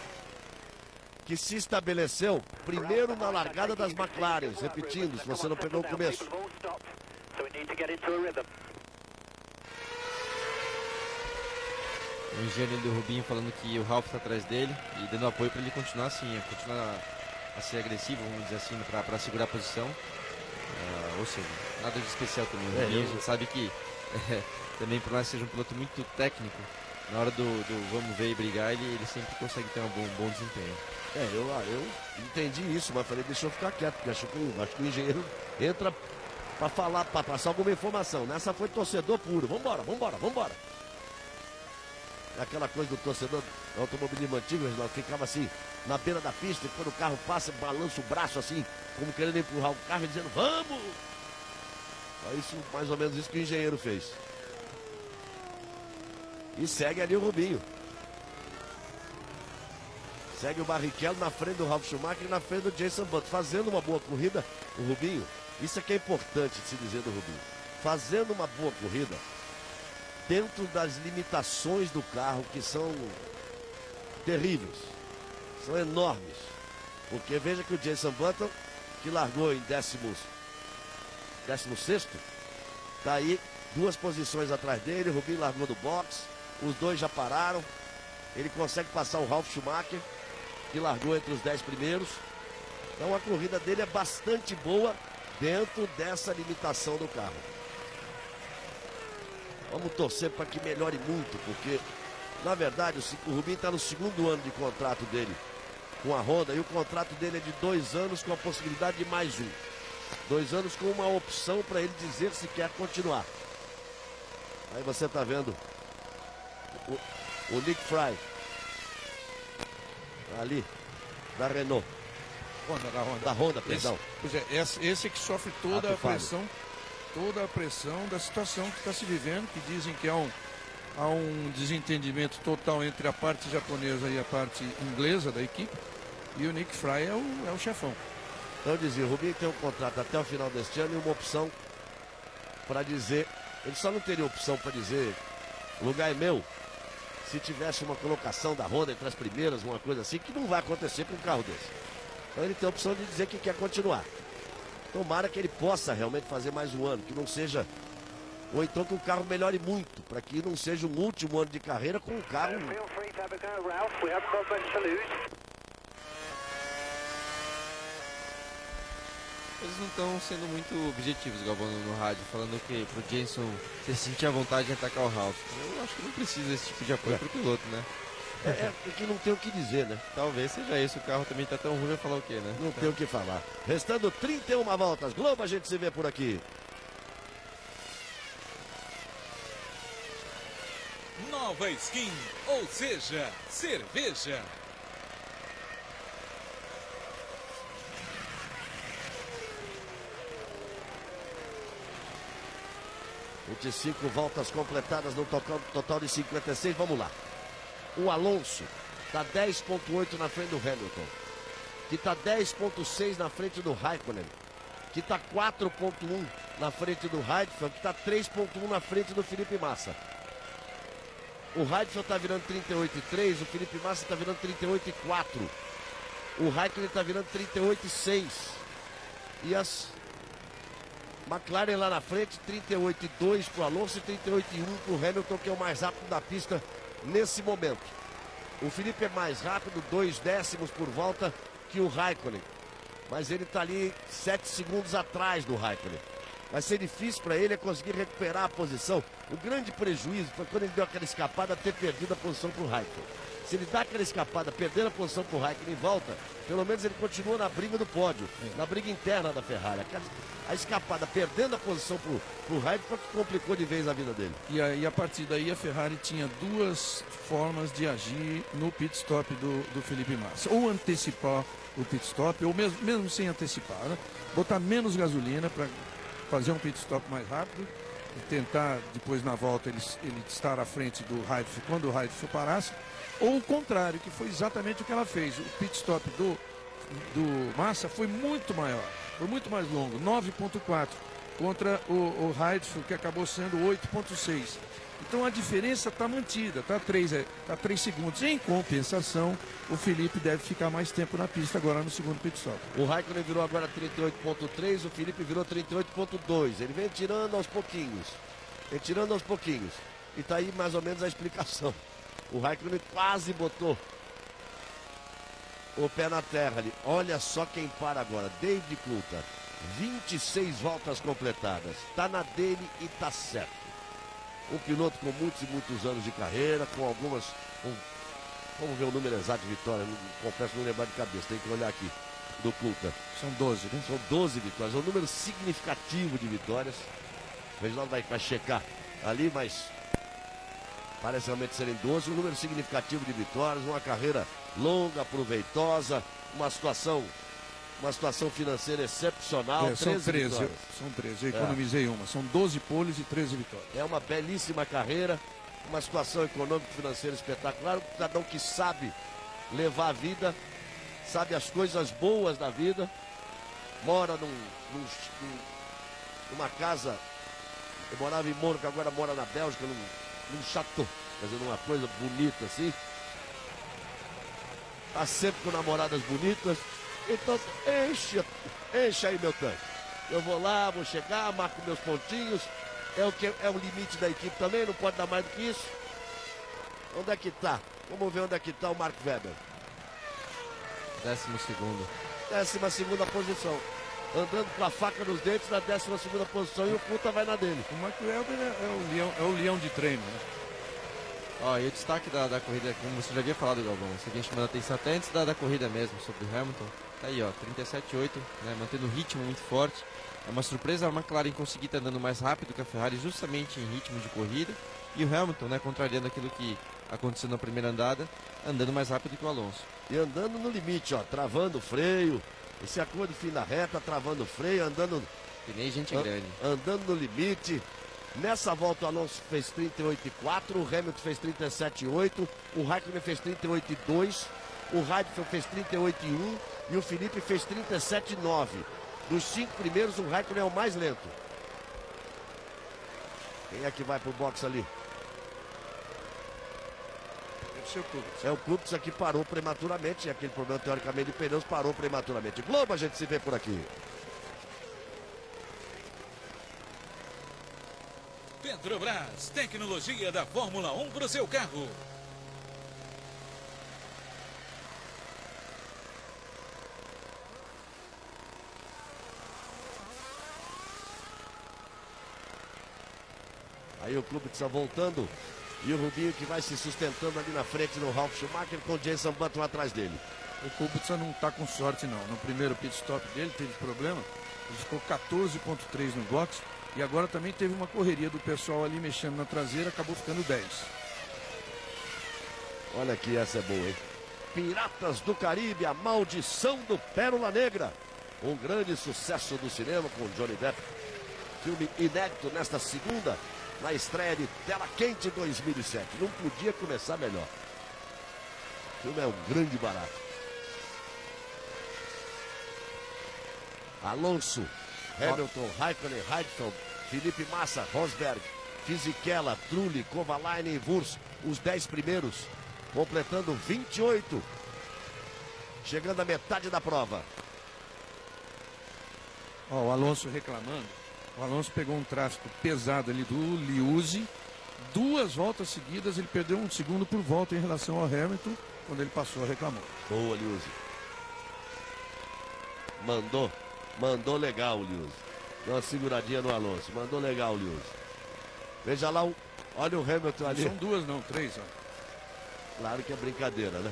Que se estabeleceu primeiro na largada das McLaren. Repetindo, se você não pegou o começo. O engenheiro do Rubinho falando que o Ralf está atrás dele e dando apoio para ele continuar assim, continuar a ser agressivo, vamos dizer assim, para segurar a posição. Ou seja, nada de especial também. O Rubinho, a gente sabe que também, por mais que seja um piloto muito técnico, na hora do vamos ver e brigar, ele sempre consegue ter um bom desempenho. Eu entendi isso, mas falei, deixa eu ficar quieto, porque acho que o engenheiro entra para falar, para passar alguma informação. Nessa foi torcedor puro. Vambora. aquela coisa do torcedor do automobilismo antigo, Reginaldo, ficava assim, na beira da pista, e quando o carro passa, balança o braço assim, como querendo empurrar o carro e dizendo, vamos! É isso, mais ou menos isso que o engenheiro fez. E segue ali o Rubinho. Segue o Barrichello na frente do Ralf Schumacher e na frente do Jenson Button. Fazendo uma boa corrida, o Rubinho, isso é que é importante de se dizer do Rubinho. Fazendo uma boa corrida, dentro das limitações do carro, que são terríveis, são enormes. Porque veja que o Jenson Button, que largou em 16º, tá aí 2 posições atrás dele, o Rubinho largou do box, os dois já pararam, ele consegue passar o Ralf Schumacher, que largou entre os 10 primeiros. Então a corrida dele é bastante boa dentro dessa limitação do carro. Vamos torcer para que melhore muito, porque na verdade o Rubinho está no 2º ano de contrato dele com a Honda, e o contrato dele é de 2 anos com a possibilidade de mais um. 2 anos com uma opção para ele dizer se quer continuar. Aí você está vendo o Nick Fry ali, da Renault. Da Honda, perdão. Pois é, esse é que sofre toda a pressão da situação que está se vivendo, que dizem que há um desentendimento total entre a parte japonesa e a parte inglesa da equipe, e o Nick Fry é o chefão. Então eu dizia, o Rubinho tem um contrato até o final deste ano e uma opção para dizer, ele só não teria opção para dizer, o lugar é meu, se tivesse uma colocação da Honda entre as primeiras, uma coisa assim, que não vai acontecer com um carro desse. Então ele tem a opção de dizer que quer continuar. Tomara que ele possa realmente fazer mais um ano, que não seja, ou então que o carro melhore muito, para que não seja um último ano de carreira com um carro. Eles não estão sendo muito objetivos, Galvão, no rádio, falando que pro Jenson se sentir à vontade de atacar o Ralf. Eu acho que não precisa desse tipo de apoio pro piloto, né? Que não tem o que dizer, né? Talvez seja isso, o carro também tá tão ruim, vai falar o quê, né? Não tem o que falar. Restando 31 voltas. Globo, a gente se vê por aqui. Nova Skin, ou seja, cerveja. De 5 voltas completadas no total de 56. Vamos lá. O Alonso está 10,8 na frente do Hamilton, que está 10,6 na frente do Raikkonen, que está 4,1 na frente do Heidfeld, que está 3,1 na frente do Felipe Massa. O Heidfeld está virando 38,3, o Felipe Massa está virando 38,4. O Raikkonen está virando 38,6. E as McLaren lá na frente, 38,2 para o Alonso e 38,1 para o Hamilton, que é o mais rápido da pista nesse momento. O Felipe é mais rápido, 2 décimos por volta que o Raikkonen. Mas ele está ali 7 segundos atrás do Raikkonen. Vai ser difícil para ele conseguir recuperar a posição. O grande prejuízo foi quando ele deu aquela escapada, ter perdido a posição para o Raikkonen. Se ele dá aquela escapada, perdendo a posição para o Raikkonen em volta, pelo menos ele continua na briga do pódio, na briga interna da Ferrari. A escapada, perdendo a posição para o Raikkonen, complicou de vez a vida dele. E a partir daí a Ferrari tinha 2 formas de agir no pit stop do Felipe Massa. Ou antecipar o pit stop, ou mesmo sem antecipar, né? Botar menos gasolina para fazer um pit stop mais rápido e tentar depois na volta ele estar à frente do Heidfeld quando o Heidfeld parasse, ou o contrário, que foi exatamente o que ela fez. O pit stop do Massa foi muito maior, foi muito mais longo, 9,4 contra o Heidfeld, que acabou sendo 8,6. Então a diferença está mantida, está 3 segundos. Em compensação, o Felipe deve ficar mais tempo na pista agora no segundo pit stop. O Raikkonen virou agora 38,3, o Felipe virou 38,2. Ele vem tirando aos pouquinhos. E está aí mais ou menos a explicação. O Raikkonen quase botou o pé na terra ali. Olha só quem para agora. David Coulthard, 26 voltas completadas. Está na dele e está certo. Um piloto com muitos e muitos anos de carreira, com algumas... Vamos ver o número exato de vitórias, confesso não lembrar de cabeça, tem que olhar aqui, do Coulthard. São 12, né? São 12 vitórias, é um número significativo de vitórias. O Reginaldo vai checar ali, mas Parece realmente serem 12, um número significativo de vitórias, uma carreira longa, proveitosa, uma situação financeira excepcional. São 13 13, vitórias. são 13, eu economizei uma. São 12 poles e 13 vitórias. É uma belíssima carreira, uma situação econômica e financeira espetacular. Um cidadão que sabe levar a vida, sabe as coisas boas da vida, mora numa casa. Eu morava em Mônaco, agora mora na Bélgica, num chateau, fazendo uma coisa bonita assim. Tá sempre com namoradas bonitas. Então enche aí meu tanque. Eu vou lá, vou chegar, marco meus pontinhos. É o limite da equipe também, não pode dar mais do que isso. Onde é que tá? Vamos ver onde é que tá o Mark Webber. 12º. 12ª posição. Andando com a faca nos dentes na 12ª posição e o puta vai na dele. O Mark Webber é o leão de treino, né? Ó, e o destaque da corrida, como você já havia falado, Galvão, isso aqui a gente manda atenção até antes da corrida mesmo, sobre o Hamilton. Tá aí, ó, 37,8, né, mantendo um ritmo muito forte. É uma surpresa a McLaren conseguir estar andando mais rápido que a Ferrari, justamente em ritmo de corrida. E o Hamilton, né, contrariando aquilo que aconteceu na primeira andada, andando mais rápido que o Alonso. E andando no limite, ó, travando o freio. Esse acordo fim da reta, travando o freio, andando... Que nem gente grande. Andando no limite. Nessa volta o Alonso fez 38,4, o Hamilton fez 37,8, o Raikkonen fez 38,2, o Raikkonen fez 38,1 e o Felipe fez 37,9. Dos 5 primeiros, o Raikkonen é o mais lento. Quem é que vai pro box ali? Deve ser o Kubica. É o Kubica que parou prematuramente, e aquele problema teoricamente de pneus parou prematuramente. Globo, a gente se vê por aqui. Petrobras, tecnologia da Fórmula 1 para o seu carro. Aí o Kubica voltando e o Rubinho que vai se sustentando ali na frente no Ralf Schumacher com o Jenson Button atrás dele. O Kubica não tá com sorte não. No primeiro pit stop dele teve problema. Ele ficou 14,3 no box. E agora também teve uma correria do pessoal ali mexendo na traseira, acabou ficando 10. Olha aqui, essa é boa, hein? Piratas do Caribe, a maldição do Pérola Negra. Um grande sucesso do cinema com Johnny Depp. Filme inédito nesta segunda, na estreia de Tela Quente 2007. Não podia começar melhor. O filme é um grande barato. Alonso, Hamilton, Raikkonen, Heidfeld, Felipe Massa, Rosberg, Fisichella, Trulli, Kovalainen e Wurz, os 10 primeiros, completando 28, chegando à metade da prova. Ó, o Alonso reclamando. O Alonso pegou um tráfego pesado ali do Liuzzi. 2 voltas seguidas, ele perdeu 1 segundo por volta em relação ao Hamilton, quando ele passou, reclamou. Boa, Liuzzi. Mandou legal o Liuzzi. Deu uma seguradinha no Alonso. Mandou legal o Liuzzi. Veja lá, olha o Hamilton ali. São 2 não, 3, ó. Claro que é brincadeira, né?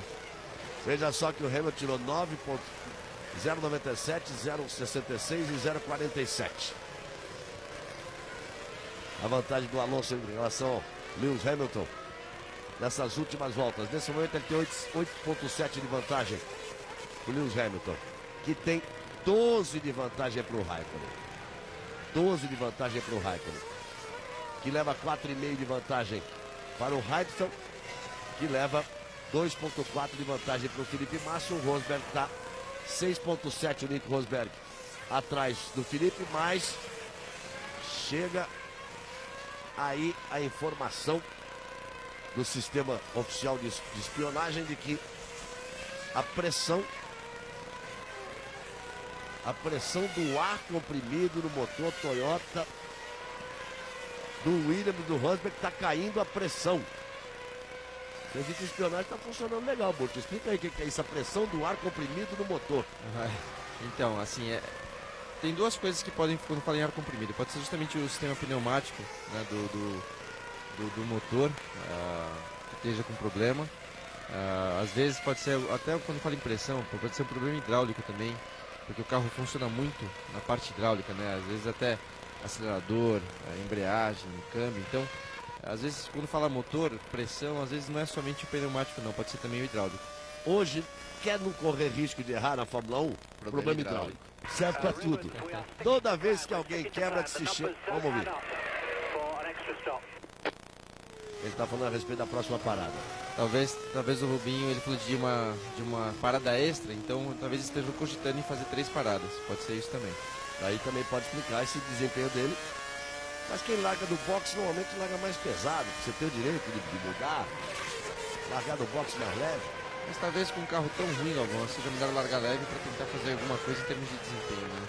Veja só que o Hamilton tirou 9,097, 0,66 e 0,47. A vantagem do Alonso em relação ao Lewis Hamilton nessas últimas voltas. Nesse momento ele tem 8,7 de vantagem o Lewis Hamilton, que tem 12 de vantagem para o Raikkonen. 12 de vantagem para o Raikkonen, que leva 4,5 de vantagem para o Heidfeld, que leva 2,4 de vantagem para o Felipe Massa. O Rosberg está 6,7 o Nico Rosberg atrás do Felipe, mas chega aí a informação do sistema oficial de espionagem de que a pressão do ar comprimido no motor Toyota do Williams, do Rosberg, está caindo a pressão. O serviço de espionagem está funcionando legal, Boto. Explica aí o que é isso, a pressão do ar comprimido no motor. Então, assim, tem duas coisas que podem, quando falam em ar comprimido, pode ser justamente o sistema pneumático, né, do motor que esteja com problema. Às vezes pode ser, até quando fala em pressão, pode ser um problema hidráulico também, porque o carro funciona muito na parte hidráulica, né? Às vezes até acelerador, embreagem, câmbio. Então, Às vezes, quando fala motor, pressão, às vezes não é somente o pneumático não, pode ser também o hidráulico. Hoje, quer não correr risco de errar na Fórmula 1? Problema hidráulico. Serve pra tudo. Toda vez que alguém quebra de se cheia... Vamos ouvir. Ele tá falando a respeito da próxima parada. Talvez o Rubinho, ele falou de uma parada extra, então talvez esteja cogitando em fazer 3 paradas. Pode ser isso também. Aí também pode explicar esse desempenho dele. Mas quem larga do boxe normalmente larga mais pesado. Você tem o direito de mudar. Largar do boxe mais leve. Mas talvez com um carro tão ruim, Alonso, seja melhor largar leve para tentar fazer alguma coisa em termos de desempenho, né?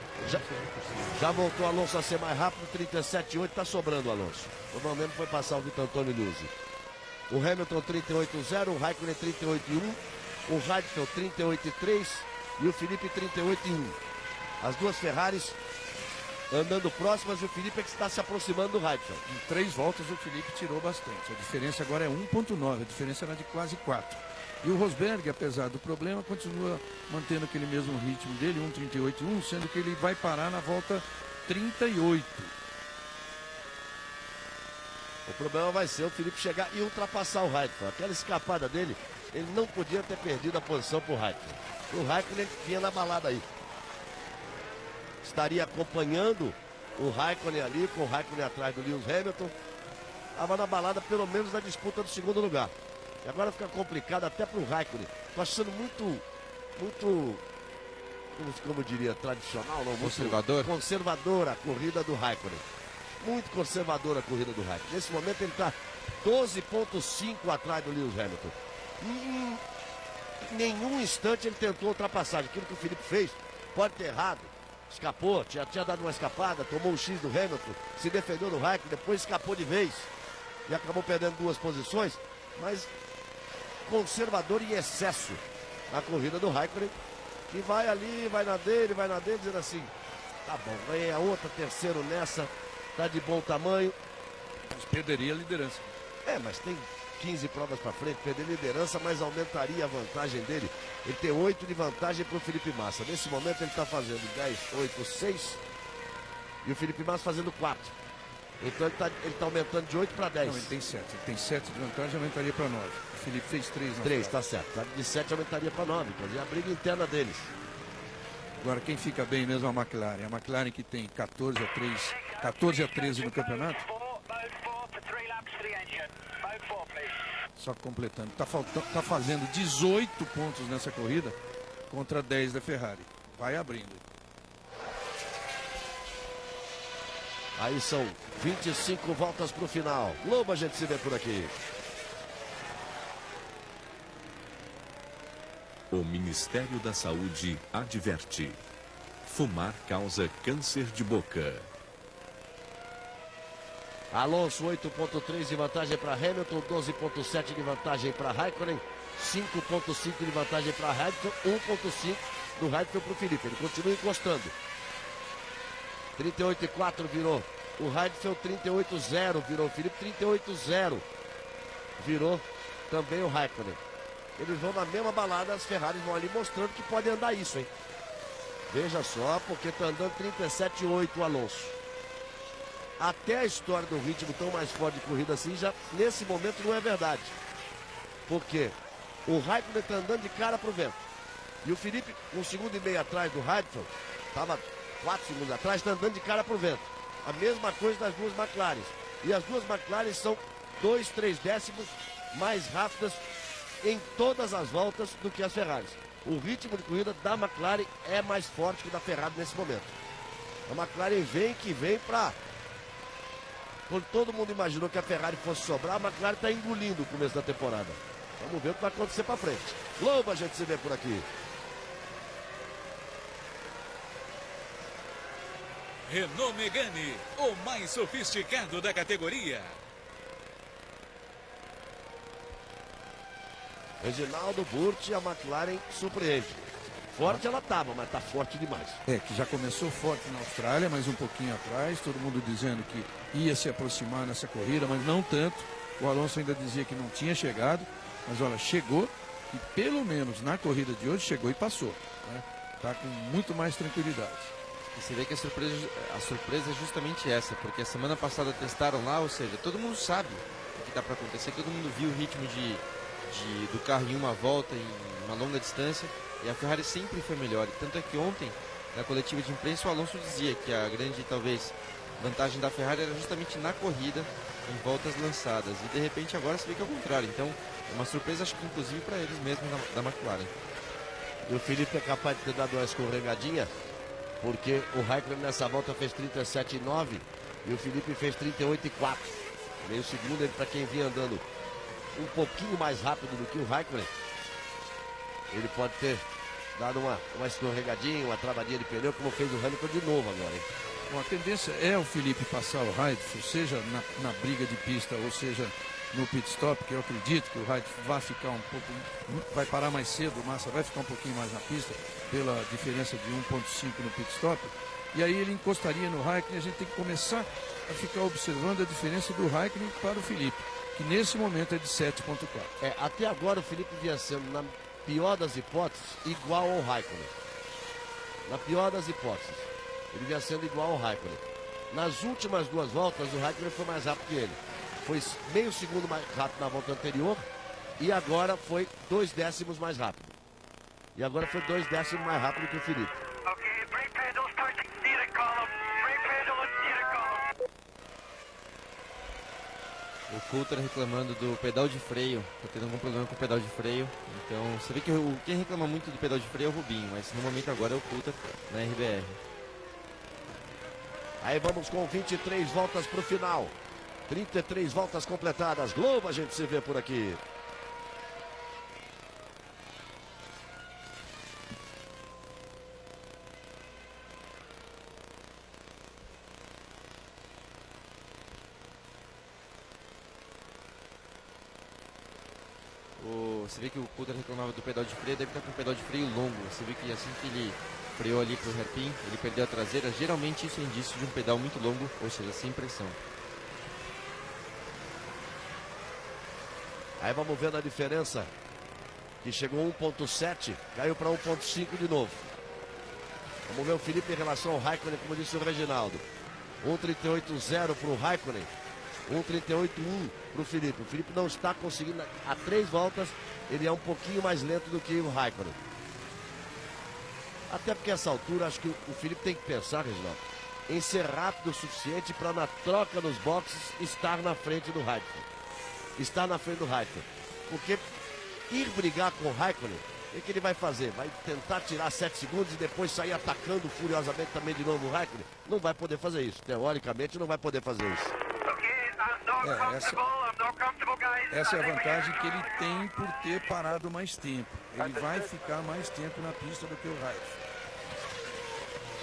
Já voltou o Alonso a ser mais rápido, 37,8, tá sobrando o Alonso. O momento foi passar o Vitor Antônio Nuzzi. O Hamilton 38,0, o Raikkonen 38,1, o Ricciardo 38,3 e o Felipe 38,1. As duas Ferraris andando próximas e o Felipe é que está se aproximando do Ricciardo. Em 3 voltas o Felipe tirou bastante. A diferença agora é 1,9, a diferença era de quase 4. E o Rosberg, apesar do problema, continua mantendo aquele mesmo ritmo dele, 1,38,1, sendo que ele vai parar na volta 38. O problema vai ser o Felipe chegar e ultrapassar o Raikkonen. Aquela escapada dele, ele não podia ter perdido a posição para o Raikkonen. O Raikkonen vinha na balada aí. Estaria acompanhando o Raikkonen ali, com o Raikkonen atrás do Lewis Hamilton. Estava na balada, pelo menos na disputa do segundo lugar. E agora fica complicado até para o Raikkonen. Estou achando muito, como eu diria, tradicional, não? Conservador? Conservadora a corrida do Raikkonen. Muito conservadora a corrida do Raikkonen. Nesse momento ele está 12,5 atrás do Lewis Hamilton. Em nenhum instante ele tentou ultrapassagem. Aquilo que o Felipe fez, pode ter errado. Escapou, tinha dado uma escapada, tomou o X do Hamilton, se defendeu do Raikkonen, depois escapou de vez. E acabou perdendo 2 posições. Mas conservador em excesso na corrida do Raikkonen, que vai ali, vai na dele, dizendo assim, tá bom, ganhei a outra, terceiro nessa, tá de bom tamanho. Mas perderia a liderança. Mas tem 15 provas para frente, perder liderança, mas aumentaria a vantagem dele. Ele tem 8 de vantagem para o Felipe Massa. Nesse momento ele está fazendo 10, 8, 6 e o Felipe Massa fazendo 4. Então ele tá aumentando de 8 para 10. Não, ele tem 7. Ele tem 7 de vantagem, aumentaria para 9. O Felipe fez 3 na 3, tá certo. De 7 aumentaria para 9. Quer dizer, a briga interna deles. Agora, quem fica bem mesmo é a McLaren. A McLaren que tem 14 a 13 no campeonato. Só completando. Tá fazendo 18 pontos nessa corrida contra 10 da Ferrari. Vai abrindo. Aí são 25 voltas para o final. Lobo, a gente se vê por aqui. O Ministério da Saúde adverte: fumar causa câncer de boca. Alonso 8,3 de vantagem para Hamilton, 12,7 de vantagem para Raikkonen, 5,5 de vantagem para Hamilton, 1,5 do Raikkonen para o Felipe. Ele continua encostando. 38,4 virou o Raikkonen, 38,0 virou o Felipe, 38,0 virou também o Raikkonen. Eles vão na mesma balada, as Ferraris vão ali mostrando que pode andar isso, hein? Veja só, porque tá andando 37,8 o Alonso. Até a história do ritmo tão mais forte de corrida assim, já nesse momento não é verdade. Porque o Raikkonen tá andando de cara pro vento. E o Felipe, 1,5 segundo atrás do Raikkonen, estava 4 segundos atrás, está andando de cara pro vento. A mesma coisa das duas McLaren. E as duas McLaren são 2, 3 décimos mais rápidas em todas as voltas do que as Ferraris. O ritmo de corrida da McLaren é mais forte que o da Ferrari nesse momento. A McLaren vem para... Quando todo mundo imaginou que a Ferrari fosse sobrar, a McLaren está engolindo o começo da temporada. Vamos ver o que vai acontecer para frente. Lobo, a gente se vê por aqui. Renault Megane, o mais sofisticado da categoria. Reginaldo Burti, a McLaren surpreende. Forte ela estava, mas está forte demais. Que já começou forte na Austrália, mas um pouquinho atrás, todo mundo dizendo que ia se aproximar nessa corrida, mas não tanto. O Alonso ainda dizia que não tinha chegado, mas olha, chegou e pelo menos na corrida de hoje chegou e passou. Tá com muito mais tranquilidade. E você vê que a surpresa é justamente essa, porque a semana passada testaram lá, ou seja, todo mundo sabe está para acontecer. Todo mundo viu o ritmo do carro em uma volta, em uma longa distância, e a Ferrari sempre foi melhor. Tanto é que ontem, na coletiva de imprensa, o Alonso dizia que a grande, talvez, vantagem da Ferrari era justamente na corrida, em voltas lançadas. E de repente agora se vê que é o contrário. Então, é uma surpresa, acho que inclusive para eles mesmos da McLaren. E o Felipe é capaz de ter dado uma escorregadinha, porque o Raikkonen nessa volta fez 37,9 e o Felipe fez 38,4. Meio segundo, ele, para quem vinha andando um pouquinho mais rápido do que o Raikkonen, ele pode ter dado uma escorregadinha, uma travadinha de pneu, como fez o Hamilton de novo agora, hein? Bom, a tendência é o Felipe passar o Heidfeld, seja na briga de pista ou seja no pit stop, que eu acredito que o Heidfeld vai ficar um pouco, vai parar mais cedo, o Massa vai ficar um pouquinho mais na pista, pela diferença de 1,5 no pit stop, e aí ele encostaria no Raikkonen, e a gente tem que começar a ficar observando a diferença do Raikkonen para o Felipe, que nesse momento é de 7,4. Até agora o Felipe vinha sendo, na pior das hipóteses, igual ao Raikkonen. Na pior das hipóteses, ele vinha sendo igual ao Raikkonen. Nas últimas duas voltas, o Raikkonen foi mais rápido que ele. Foi meio segundo mais rápido na volta anterior e agora foi 2 décimos mais rápido. E agora foi 2 décimos mais rápido que o Felipe. O Coulter reclamando do pedal de freio, tá tendo algum problema com o pedal de freio. Então você vê que quem reclama muito do pedal de freio é o Rubinho, mas no momento agora é o Coulter na RBR. Aí vamos com 23 voltas para o final. 33 voltas completadas. Globo, a gente se vê por aqui. Você vê que o Coulter reclamava do pedal de freio, deve estar com o pedal de freio longo. Você vê que assim que ele freou ali pro hairpin, ele perdeu a traseira. Geralmente isso é indício de um pedal muito longo, ou seja, sem pressão. Aí vamos vendo a diferença, que chegou 1,7, caiu para 1,5 de novo. Vamos ver o Felipe em relação ao Raikkonen, como disse o Reginaldo. 1,38,0 para o Raikkonen, 1,38,1 para o Felipe. O Felipe não está conseguindo, a 3 voltas, ele é um pouquinho mais lento do que o Raikkonen. Até porque essa altura, acho que o Felipe tem que pensar, Reginaldo, em ser rápido o suficiente para na troca nos boxes estar na frente do Raikkonen. Está na frente do Raikkonen. Porque ir brigar com o Raikkonen, o que ele vai fazer? Vai tentar tirar 7 segundos e depois sair atacando furiosamente também de novo o Raikkonen? Não vai poder fazer isso. Teoricamente não vai poder fazer isso. Essa é a vantagem que ele tem por ter parado mais tempo. Ele vai ficar mais tempo na pista do que o Raikkonen.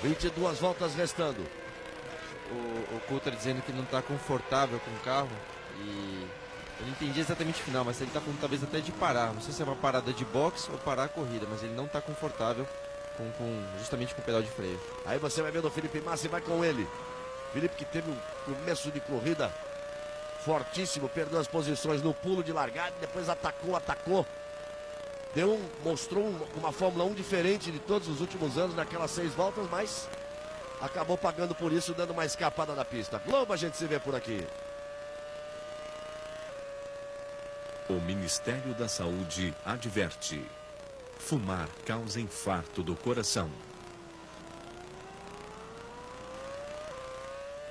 22 voltas restando. O Coulter dizendo que não está confortável com o carro e eu não entendi exatamente o final, mas ele está falando talvez até de parar. Não sei se é uma parada de boxe ou parar a corrida, mas ele não está confortável justamente com o pedal de freio. Aí você vai vendo o Felipe Massa e vai com ele. Felipe que teve um começo de corrida fortíssimo, perdeu as posições no pulo de largada, depois atacou. Mostrou uma Fórmula 1 diferente de todos os últimos anos naquelas 6 voltas, mas acabou pagando por isso, dando uma escapada da pista. Globo, a gente se vê por aqui. O Ministério da Saúde adverte: fumar causa infarto do coração.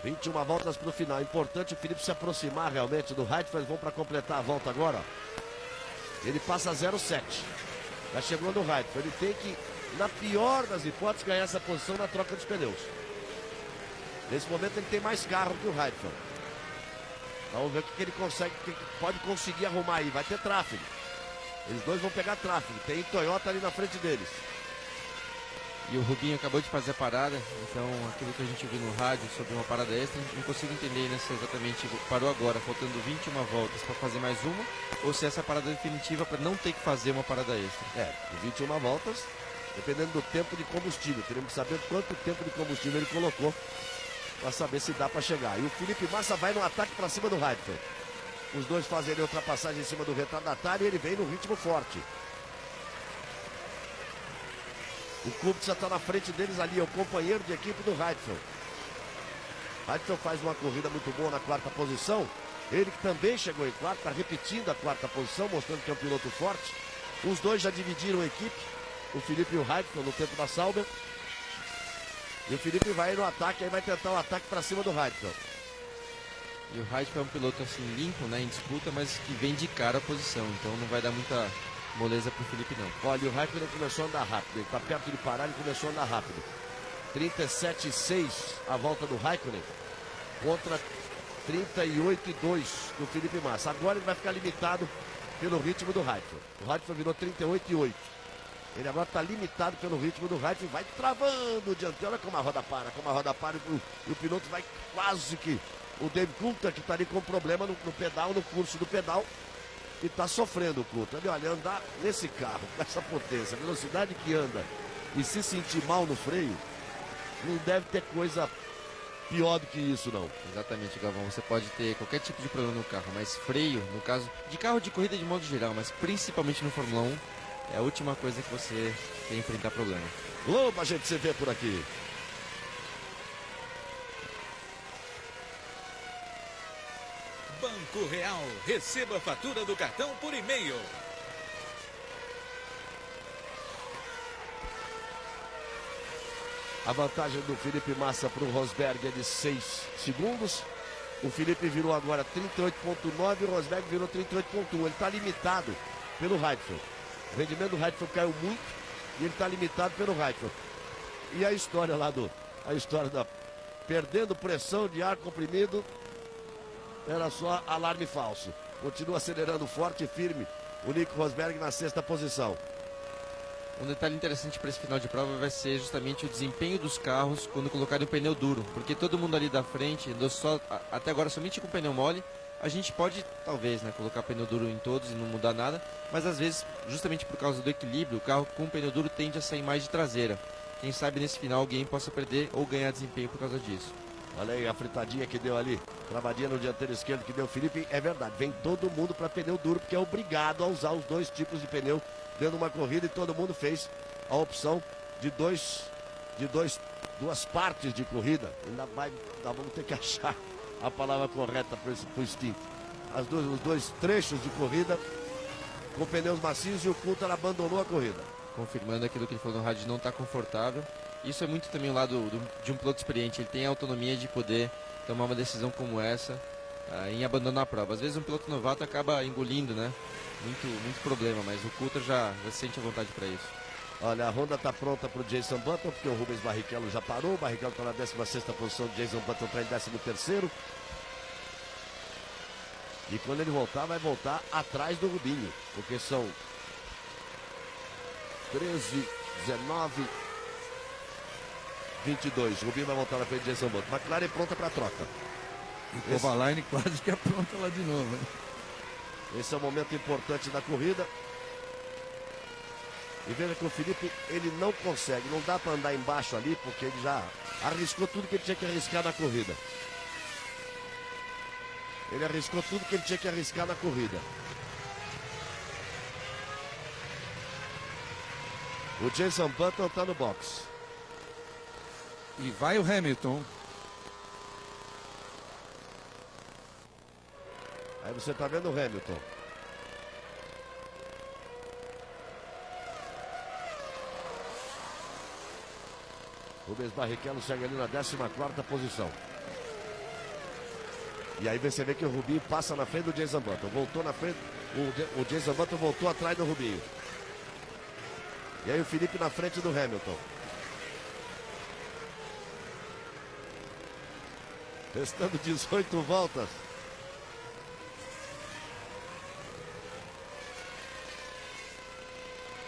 21 voltas para o final. Importante o Felipe se aproximar realmente do Heidfeld. Vão para completar a volta agora. Ele passa 0,7. Já chegou no Heidfeld. Ele tem que, na pior das hipóteses, ganhar essa posição na troca dos pneus. Nesse momento ele tem mais carro que o Heidfeld. Vamos ver o que ele consegue, o que pode conseguir arrumar aí. Vai ter tráfego. Eles dois vão pegar tráfego. Tem Toyota ali na frente deles. E o Rubinho acabou de fazer a parada, então aquilo que a gente viu no rádio sobre uma parada extra, não consigo entender né, se exatamente parou agora, faltando 21 voltas para fazer mais uma, ou se essa parada definitiva para não ter que fazer uma parada extra. 21 voltas, dependendo do tempo de combustível. Teremos que saber quanto tempo de combustível ele colocou para saber se dá para chegar. E o Felipe Massa vai no ataque para cima do Heidfeld. Os dois fazem ultrapassagem em cima do retardatário e ele vem no ritmo forte. O Kubica está na frente deles ali, é o companheiro de equipe do Heidfeld. Heidfeld faz uma corrida muito boa na 4ª posição Ele que também chegou em quarto, está repetindo a quarta posição, mostrando que é um piloto forte. Os dois já dividiram a equipe, o Felipe e o Heidfeld no tempo da Sauber. E o Felipe vai no ataque, aí vai tentar o ataque para cima do Heidfeld. E o Heidfeld é um piloto assim limpo, né, em disputa, mas que vem de cara a posição, então não vai dar muita moleza pro Felipe não. Olha, o Heidfeld começou a andar rápido, ele está perto de parar, ele começou a andar rápido. 37,6 a volta do Raikkonen contra 38,2 do Felipe Massa. Agora ele vai ficar limitado pelo ritmo do Heidfeld. O Heidfeld virou 38,8. Ele agora está limitado pelo ritmo do Heidfeld, vai travando o dianteiro. Olha como a roda para, e o piloto vai quase que... O Dave Coulthard que está ali com problema no pedal, no curso do pedal, e está sofrendo o Coulthard. Olha, andar nesse carro, com essa potência, a velocidade que anda, e se sentir mal no freio, não deve ter coisa pior do que isso, não. Exatamente, Galvão. Você pode ter qualquer tipo de problema no carro, mas freio, no caso de carro de corrida de modo geral, mas principalmente no Fórmula 1, é a última coisa que você tem que enfrentar problema. Lobo, a gente se vê por aqui. Banco Real, receba a fatura do cartão por e-mail. A vantagem do Felipe Massa para o Rosberg é de 6 segundos. O Felipe virou agora 38,9 e o Rosberg virou 38,1. Ele está limitado pelo Heidfeld. O rendimento do Heidfeld caiu muito e ele está limitado pelo Heidfeld. E a história lá perdendo pressão de ar comprimido, era só alarme falso. Continua acelerando forte e firme o Nico Rosberg na 6ª posição. Um detalhe interessante para esse final de prova vai ser justamente o desempenho dos carros quando colocarem o pneu duro, porque todo mundo ali da frente andou até agora somente com pneu mole. A gente pode, talvez, né, colocar pneu duro em todos e não mudar nada, mas às vezes, justamente por causa do equilíbrio, o carro com pneu duro tende a sair mais de traseira. Quem sabe nesse final alguém possa perder ou ganhar desempenho por causa disso. Olha aí a fritadinha que deu ali, travadinha no dianteiro esquerdo que deu o Felipe. É verdade, vem todo mundo para pneu duro, porque é obrigado a usar os dois tipos de pneu dentro de uma corrida, e todo mundo fez a opção de duas partes de corrida. Ainda vamos ter que achar a palavra correta para o instinto. Os dois trechos de corrida com pneus macios, e o Coulthard abandonou a corrida. Confirmando aquilo que ele falou no rádio, não está confortável. Isso é muito também o lado de um piloto experiente. Ele tem a autonomia de poder tomar uma decisão como essa em abandonar a prova. Às vezes um piloto novato acaba engolindo, né? Muito problema, mas o Coulthard já sente a vontade para isso. Olha, a Honda está pronta para o Jason Button, porque o Rubens Barrichello já parou. O Barrichello está na 16ª posição, o Jason Button está em 13º. E quando ele voltar, vai voltar atrás do Rubinho, porque são 13, 19, 22. O Rubinho vai voltar na frente de Jason Button. McLaren pronta para a troca. E o Kovalainen quase que apronta lá de novo, hein? Esse é o momento importante da corrida. E veja que o Felipe, ele não consegue, não dá para andar embaixo ali, porque ele já arriscou tudo que ele tinha que arriscar na corrida. Ele arriscou tudo que ele tinha que arriscar na corrida. O Jason Button está no box. E vai o Hamilton. Aí você está vendo o Hamilton. Rubens Barrichello chega ali na 14ª posição. E aí você vê que o Rubinho passa na frente do Jason Button. Voltou na frente. O Jason Button voltou atrás do Rubinho. E aí o Felipe na frente do Hamilton. Restando 18 voltas.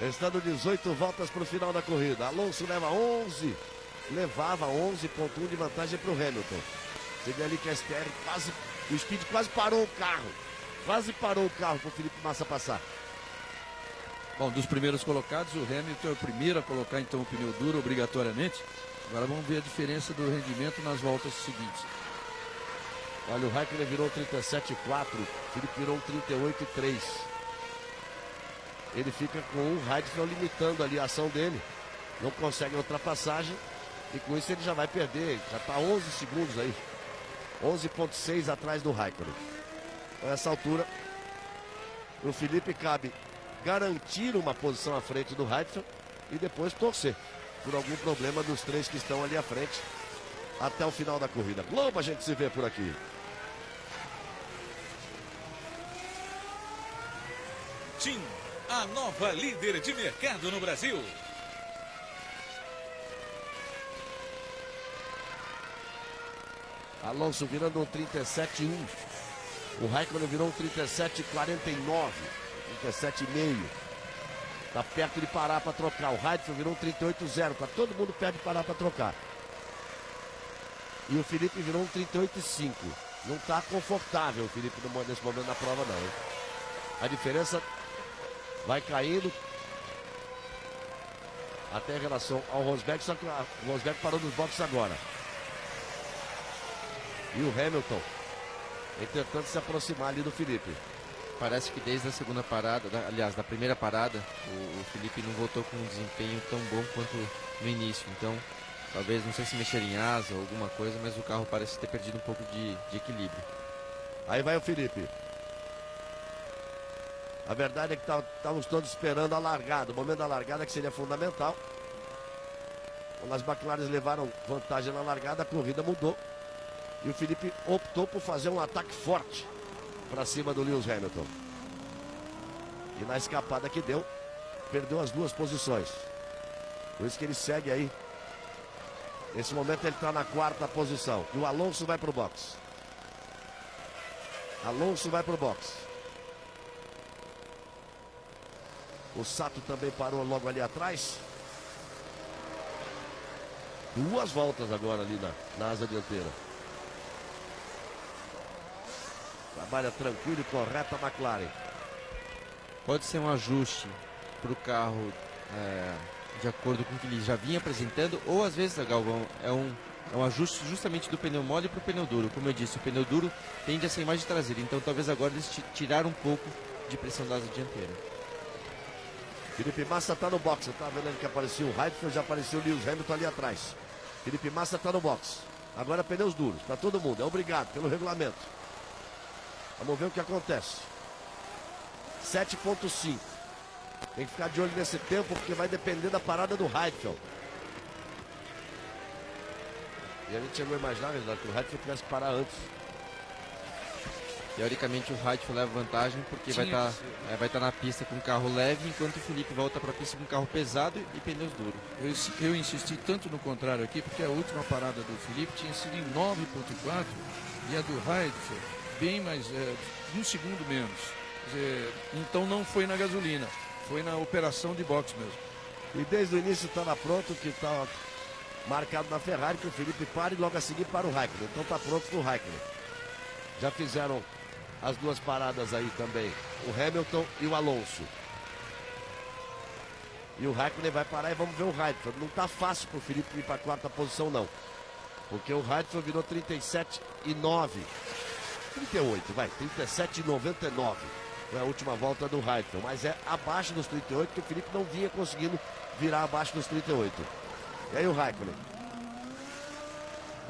Restando 18 voltas para o final da corrida. Alonso levava 11,1 de vantagem para o Hamilton. Você vê ali que a STR o Speed quase parou o carro. Quase parou o carro para o Felipe Massa passar. Bom, dos primeiros colocados, o Hamilton é o primeiro a colocar então o pneu duro obrigatoriamente. Agora vamos ver a diferença do rendimento nas voltas seguintes. Olha, o Raikkonen virou 37,4, o Felipe virou 38,3. Ele fica com o Heidfeld limitando ali a ação dele. Não consegue a ultrapassagem. E com isso ele já vai perder. Já está 11 segundos aí. 11,6 atrás do Raikkonen. A essa altura, o Felipe cabe garantir uma posição à frente do Heidfeld e depois torcer por algum problema dos três que estão ali à frente até o final da corrida. Globo, a gente se vê por aqui. TIM, a nova líder de mercado no Brasil. Alonso virando um 37,1. O Raikkonen virou um 37,49. 37,5. Tá perto de parar para trocar. O Heidfeld virou um 38,0. Tá todo mundo perto de parar para trocar. E o Felipe virou um 38,5. Não tá confortável o Felipe nesse momento na prova não, hein? A diferença vai caindo até em relação ao Rosberg, só que o Rosberg parou nos boxes agora. E o Hamilton tentando se aproximar ali do Felipe. Parece que desde a segunda parada, aliás, da primeira parada, o Felipe não voltou com um desempenho tão bom quanto no início. Então, talvez, não sei se mexer em asa ou alguma coisa, mas o carro parece ter perdido um pouco de equilíbrio. Aí vai o Felipe. A verdade é que estávamos todos esperando a largada. O momento da largada que seria fundamental. Quando as McLaren levaram vantagem na largada, a corrida mudou. E o Felipe optou por fazer um ataque forte para cima do Lewis Hamilton. E na escapada que deu, perdeu as duas posições. Por isso que ele segue aí. Nesse momento ele está na quarta posição. E o Alonso vai para o box. Alonso vai para o box. O Sato também parou logo ali atrás. Duas voltas agora ali na asa dianteira. Trabalha tranquilo e correto a McLaren. Pode ser um ajuste para o carro de acordo com o que ele já vinha apresentando, ou às vezes, Galvão, é um ajuste justamente do pneu mole para o pneu duro. Como eu disse, o pneu duro tende a ser mais de traseira, então talvez agora eles tiraram um pouco de pressão da asa dianteira. Felipe Massa está no box. Tá vendo ali que apareceu o Heidfeld, já apareceu o Lewis Hamilton ali atrás. Felipe Massa está no box. Agora pneus duros para todo mundo. É obrigado pelo regulamento. Vamos ver o que acontece. 7,5. Tem que ficar de olho nesse tempo, porque vai depender da parada do Heidfeld. E a gente chegou a imaginar, verdade, que o Heidfeld tivesse que parar antes. Teoricamente o Heidfeld leva vantagem, porque vai estar na pista com carro leve, enquanto o Felipe volta para a pista com carro pesado e pneus duros. Eu insisti tanto no contrário aqui, porque a última parada do Felipe tinha sido em 9,4 e a do Heidfeld bem mais, um segundo menos. Quer dizer, então não foi na gasolina, foi na operação de boxe mesmo. E desde o início estava pronto, que está marcado na Ferrari, que o Felipe para e logo a seguir para o Raikkonen. Então está pronto para o Raikkonen. Já fizeram as duas paradas aí também, o Hamilton e o Alonso. E o Raikkonen vai parar e vamos ver o Heidfeld. Não está fácil para o Felipe ir para a quarta posição não, porque o Heidfeld virou 37,9. 38, vai, 37,99. Foi a última volta do Heidfeld, mas é abaixo dos 38, que o Felipe não vinha conseguindo virar abaixo dos 38. E aí o Raikkonen,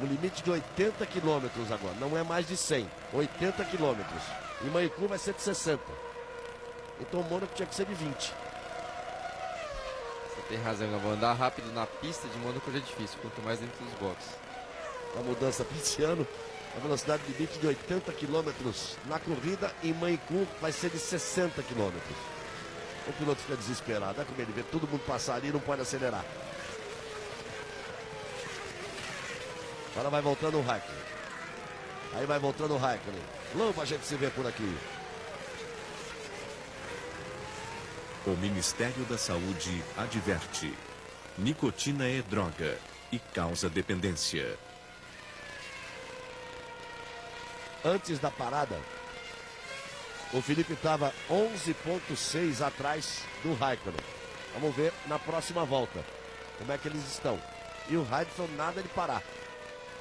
no limite de 80 quilômetros agora, não é mais de 100, 80 quilômetros. Em Maicú vai ser de 60. Então o Mônaco tinha que ser de 20. Você tem razão, Galvão. Andar rápido na pista de Mônaco já é difícil, quanto mais dentro dos boxes. A mudança para esse ano, a velocidade limite de 80 km na corrida, em Maicú vai ser de 60 km. O piloto fica desesperado, é como ele vê todo mundo passar ali e não pode acelerar. Agora vai voltando o Raikkonen. Aí vai voltando o Raikkonen. Logo a gente se vê por aqui. O Ministério da Saúde adverte: nicotina é droga e causa dependência. Antes da parada, o Felipe estava 11,6 atrás do Raikkonen. Vamos ver na próxima volta como é que eles estão. E o Heidfeld nada de parar.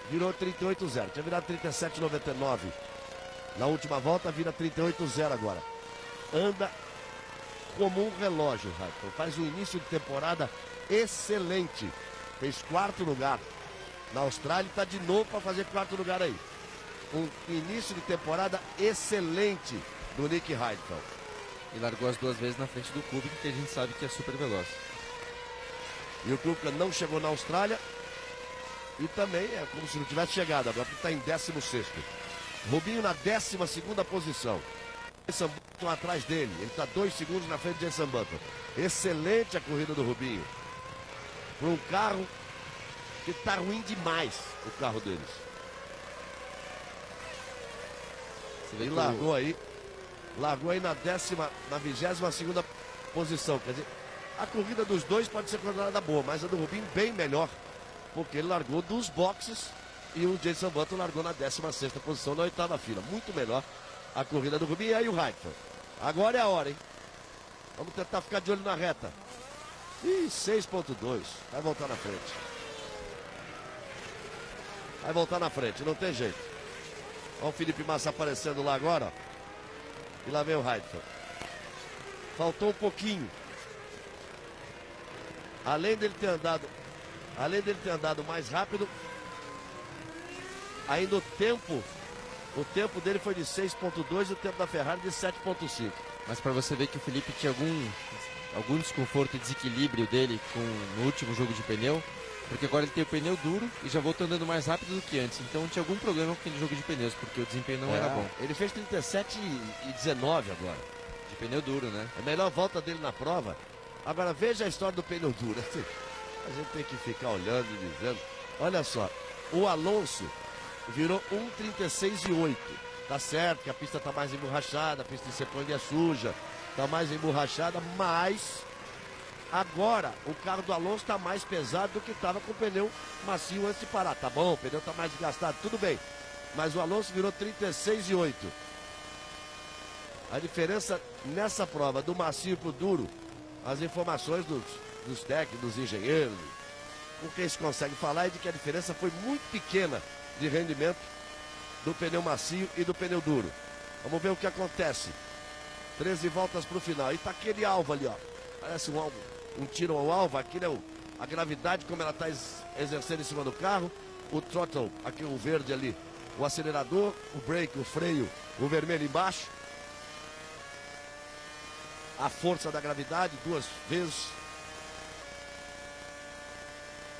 Virou 38,0. Tinha virado 37,99 na última volta, vira 38,0 agora. Anda como um relógio, Heidfeld. Faz um início de temporada excelente. Fez quarto lugar na Austrália e está de novo para fazer quarto lugar aí. um início de temporada excelente do Nick Heidfeld. E largou as duas vezes na frente do Kubica, que a gente sabe que é super veloz. E o Kubica não chegou na Austrália. E também é como se não tivesse chegado. Agora está em 16º. Rubinho na 12ª posição. Jason Button atrás dele. Ele está 2 segundos na frente de Jason Button. Excelente a corrida do Rubinho. Para um carro que está ruim demais, o carro deles. Você vê E que largou aí na 22ª posição. Quer dizer, a corrida dos dois pode ser considerada boa, mas a do Rubinho bem melhor, porque ele largou dos boxes e o Jason Button largou na 16ª posição, na 8ª fila. Muito melhor a corrida do Rubinho. E aí o Heidfeld. Agora é a hora, hein? Vamos tentar ficar de olho na reta. Ih, 6.2. Vai voltar na frente. Vai voltar na frente, não tem jeito. Olha o Felipe Massa aparecendo lá agora, ó. E lá vem o Heidfeld. Faltou um pouquinho. Além dele ter andado mais rápido, ainda o tempo O tempo dele foi de 6.2 e o tempo da Ferrari de 7.5. Mas para você ver que o Felipe tinha algum desconforto e desequilíbrio dele no último jogo de pneu, porque agora ele tem o pneu duro e já voltou andando mais rápido do que antes. Então tinha algum problema com aquele jogo de pneus, porque o desempenho não era bom. Ele fez 37 e 19 agora. De pneu duro, né? A melhor volta dele na prova. Agora veja a história do pneu duro. A gente tem que ficar olhando e dizendo. Olha só, o Alonso virou 1,36 e 8. Tá certo que a pista tá mais emborrachada, a pista de Sepang é suja, tá mais emborrachada, mas agora o carro do Alonso tá mais pesado do que estava com o pneu macio antes de parar. Tá bom, o pneu tá mais desgastado, tudo bem. Mas o Alonso virou 36 e 8. A diferença nessa prova do macio pro duro, as informações dos técnicos, dos engenheiros, com quem se consegue falar, é de que a diferença foi muito pequena de rendimento do pneu macio e do pneu duro. Vamos ver o que acontece. 13 voltas pro final. E tá aquele alvo ali, ó. Parece um alvo, um tiro ao alvo. Aquilo é a gravidade como ela tá exercendo em cima do carro. O throttle, aqui o verde ali, o acelerador, o brake, o freio, o vermelho embaixo. A força da gravidade, 2 vezes.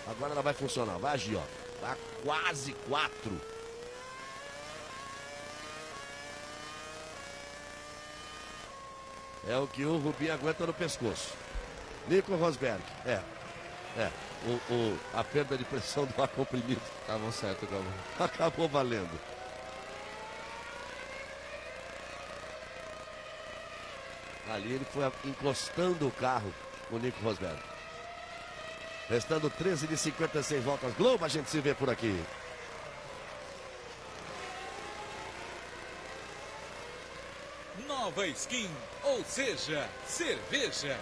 Agora ela vai funcionar, vai agir, ó. Tá quase 4. É o que o Rubinho aguenta no pescoço. Nico Rosberg. A perda de pressão do ar comprimido. Estavam certo, Galvão. Acabou valendo. Ali ele foi encostando o carro com o Nico Rosberg. Restando 13 de 56 voltas. Globo, a gente se vê por aqui. Nova Skin, ou seja, cerveja.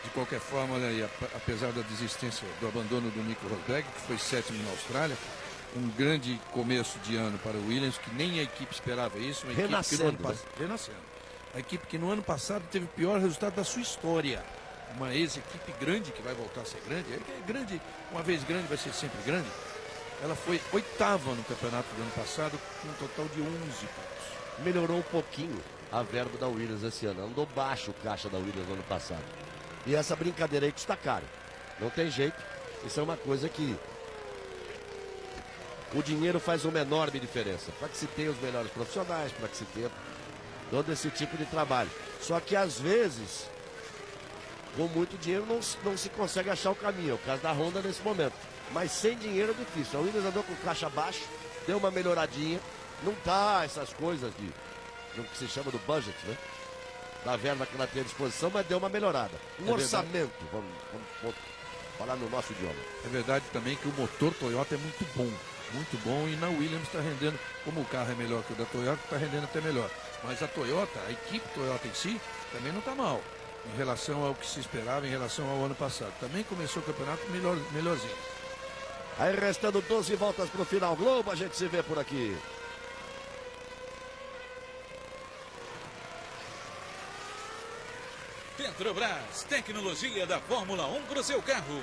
De qualquer forma, olha aí, apesar da desistência do abandono do Nico Rosberg, que foi 7º na Austrália, um grande começo de ano para o Williams, que nem a equipe esperava isso. Renascendo. Renascendo. A equipe que no ano passado teve o pior resultado da sua história. Uma ex-equipe grande, que vai voltar a ser grande. É grande, uma vez grande, vai ser sempre grande. Ela foi 8ª no campeonato do ano passado, com um total de 11 pontos. Melhorou um pouquinho a verba da Williams esse ano. Andou baixo o caixa da Williams no ano passado. E essa brincadeira aí custa caro. Não tem jeito. Isso é uma coisa que o dinheiro faz uma enorme diferença. Para que se tenha os melhores profissionais, para que se tenha todo esse tipo de trabalho. Só que às vezes, com muito dinheiro não se consegue achar o caminho. É o caso da Honda nesse momento. Mas sem dinheiro é difícil. A Williams andou com caixa baixo, deu uma melhoradinha. Não tá essas coisas do que se chama do budget, né? Da verba que ela tem à disposição, mas deu uma melhorada. Um orçamento, vamos falar no nosso idioma. É verdade também que o motor Toyota é muito bom, e na Williams está rendendo, como o carro é melhor que o da Toyota, está rendendo até melhor. Mas a Toyota, a equipe Toyota em si, também não está mal, em relação ao que se esperava, em relação ao ano passado. Também começou o campeonato melhorzinho. Aí restando 12 voltas para o final. Globo, a gente se vê por aqui. Petrobras, tecnologia da Fórmula 1 para o seu carro.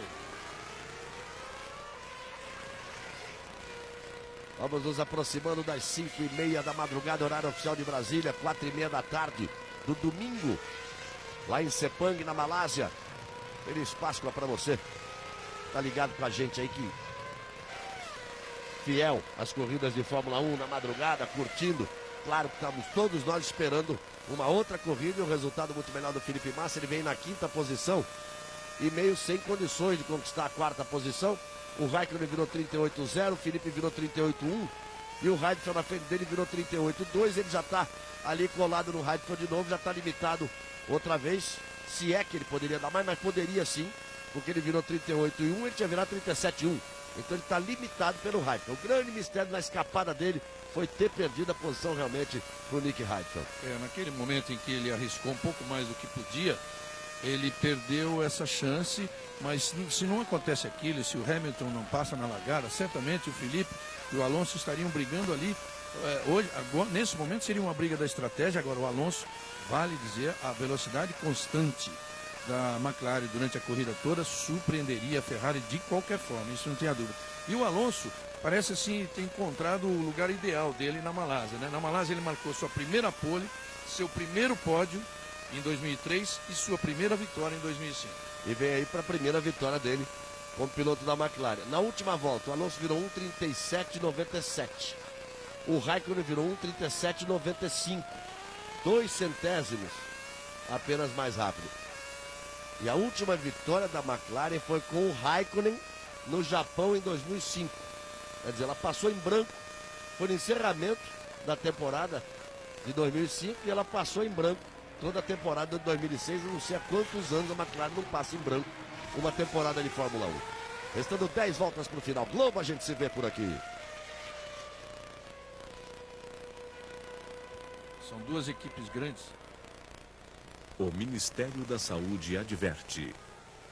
Vamos nos aproximando das 5h30 da madrugada, horário oficial de Brasília, 4h30 da tarde do domingo, lá em Sepang, na Malásia. Feliz Páscoa para você. Tá ligado com a gente aí que fiel às corridas de Fórmula 1 na madrugada, curtindo. Claro que estamos todos nós esperando uma outra corrida e um resultado muito melhor do Felipe Massa. Ele vem na 5ª posição e meio sem condições de conquistar a 4ª posição. O Raikkonen virou 38.0, o Felipe virou 38.1 e o Heidfeld na frente dele virou 38.2. Ele já está ali colado no Heidfeld de novo, já está limitado outra vez. Se é que ele poderia dar mais, mas poderia sim, porque ele virou 38.1, ele tinha virado 37.1. Então ele está limitado pelo Heidfeld. O grande mistério na escapada dele foi ter perdido a posição realmente para o Nick Heidfeld. Naquele momento em que ele arriscou um pouco mais do que podia, ele perdeu essa chance, mas se não acontece aquilo, se o Hamilton não passa na largada, certamente o Felipe e o Alonso estariam brigando ali. Hoje, agora, nesse momento seria uma briga da estratégia. Agora o Alonso, vale dizer, a velocidade constante da McLaren durante a corrida toda surpreenderia a Ferrari de qualquer forma, isso não tem a dúvida. E o Alonso parece assim ter encontrado o lugar ideal dele na Malásia, né? Na Malásia ele marcou sua primeira pole, seu primeiro pódio em 2003 e sua primeira vitória em 2005. E vem aí para a primeira vitória dele como piloto da McLaren. Na última volta, o Alonso virou 1:37.97. O Raikkonen virou 1:37.95. 2 centésimos apenas mais rápido. E a última vitória da McLaren foi com o Raikkonen no Japão em 2005. Quer dizer, ela passou em branco. Foi no encerramento da temporada de 2005 e ela passou em branco toda a temporada de 2006. Eu não sei há quantos anos a McLaren não passa em branco uma temporada de Fórmula 1. Restando 10 voltas para o final. Globo, a gente se vê por aqui. São duas equipes grandes. O Ministério da Saúde adverte: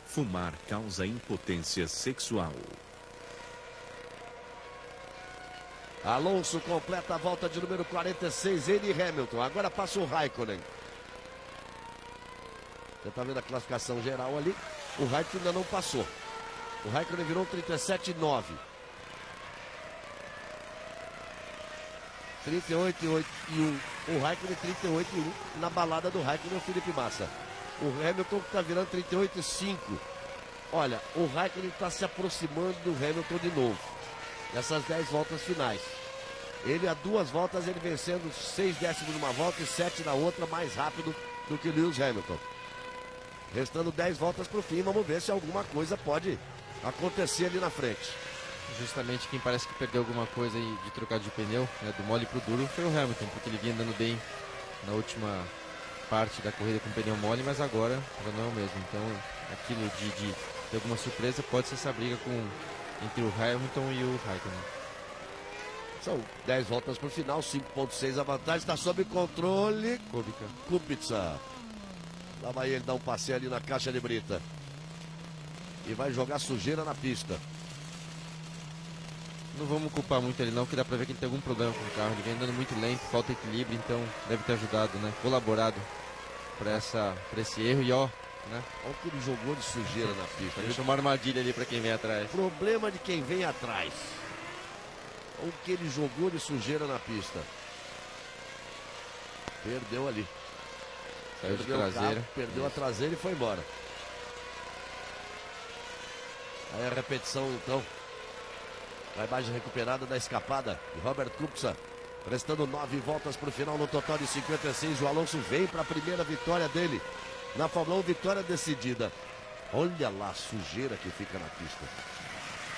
fumar causa impotência sexual. Alonso completa a volta de número 46, ele e Hamilton. Agora passa o Raikkonen. Você está vendo a classificação geral ali. O Raikkonen ainda não passou. O Raikkonen virou 37.9. 38.1. O Raikkonen 38.1. Na balada do Raikkonen, o Felipe Massa. O Hamilton que está virando 38.5. Olha, o Raikkonen está se aproximando do Hamilton de novo. Nessas 10 voltas finais. Ele, a 2 voltas, ele vencendo 6 décimos numa volta e 7 na outra, mais rápido do que o Lewis Hamilton. Restando 10 voltas para o fim, vamos ver se alguma coisa pode acontecer ali na frente. Justamente quem parece que perdeu alguma coisa aí de trocar de pneu, né, do mole pro duro, foi o Hamilton, porque ele vinha andando bem na última parte da corrida com pneu mole, mas agora já não é o mesmo. Então, aquilo de ter alguma surpresa pode ser essa briga entre o Hamilton e o Raikkonen. São 10 voltas para o final, 5.6 a vantagem, está sob controle. Kubica. Lá vai ele dar um passeio ali na caixa de brita. E vai jogar sujeira na pista. Não vamos culpar muito ele não, que dá pra ver que ele tem algum problema com o carro. Ele vem andando muito lento, falta equilíbrio, então deve ter ajudado, né? Colaborado pra esse erro e ó, né? Olha o que ele jogou de sujeira na pista. Deixa uma armadilha ali pra quem vem atrás. Problema de quem vem atrás. Olha o que ele jogou de sujeira na pista. Perdeu ali. Saiu de Perdeu o traseira. carro, perdeu a traseira e foi embora. Aí a repetição então. A imagem recuperada da escapada de Robert Kubica. Restando 9 voltas para o final no total de 56. O Alonso vem para a primeira vitória dele na Fórmula 1, vitória decidida. Olha lá a sujeira que fica na pista.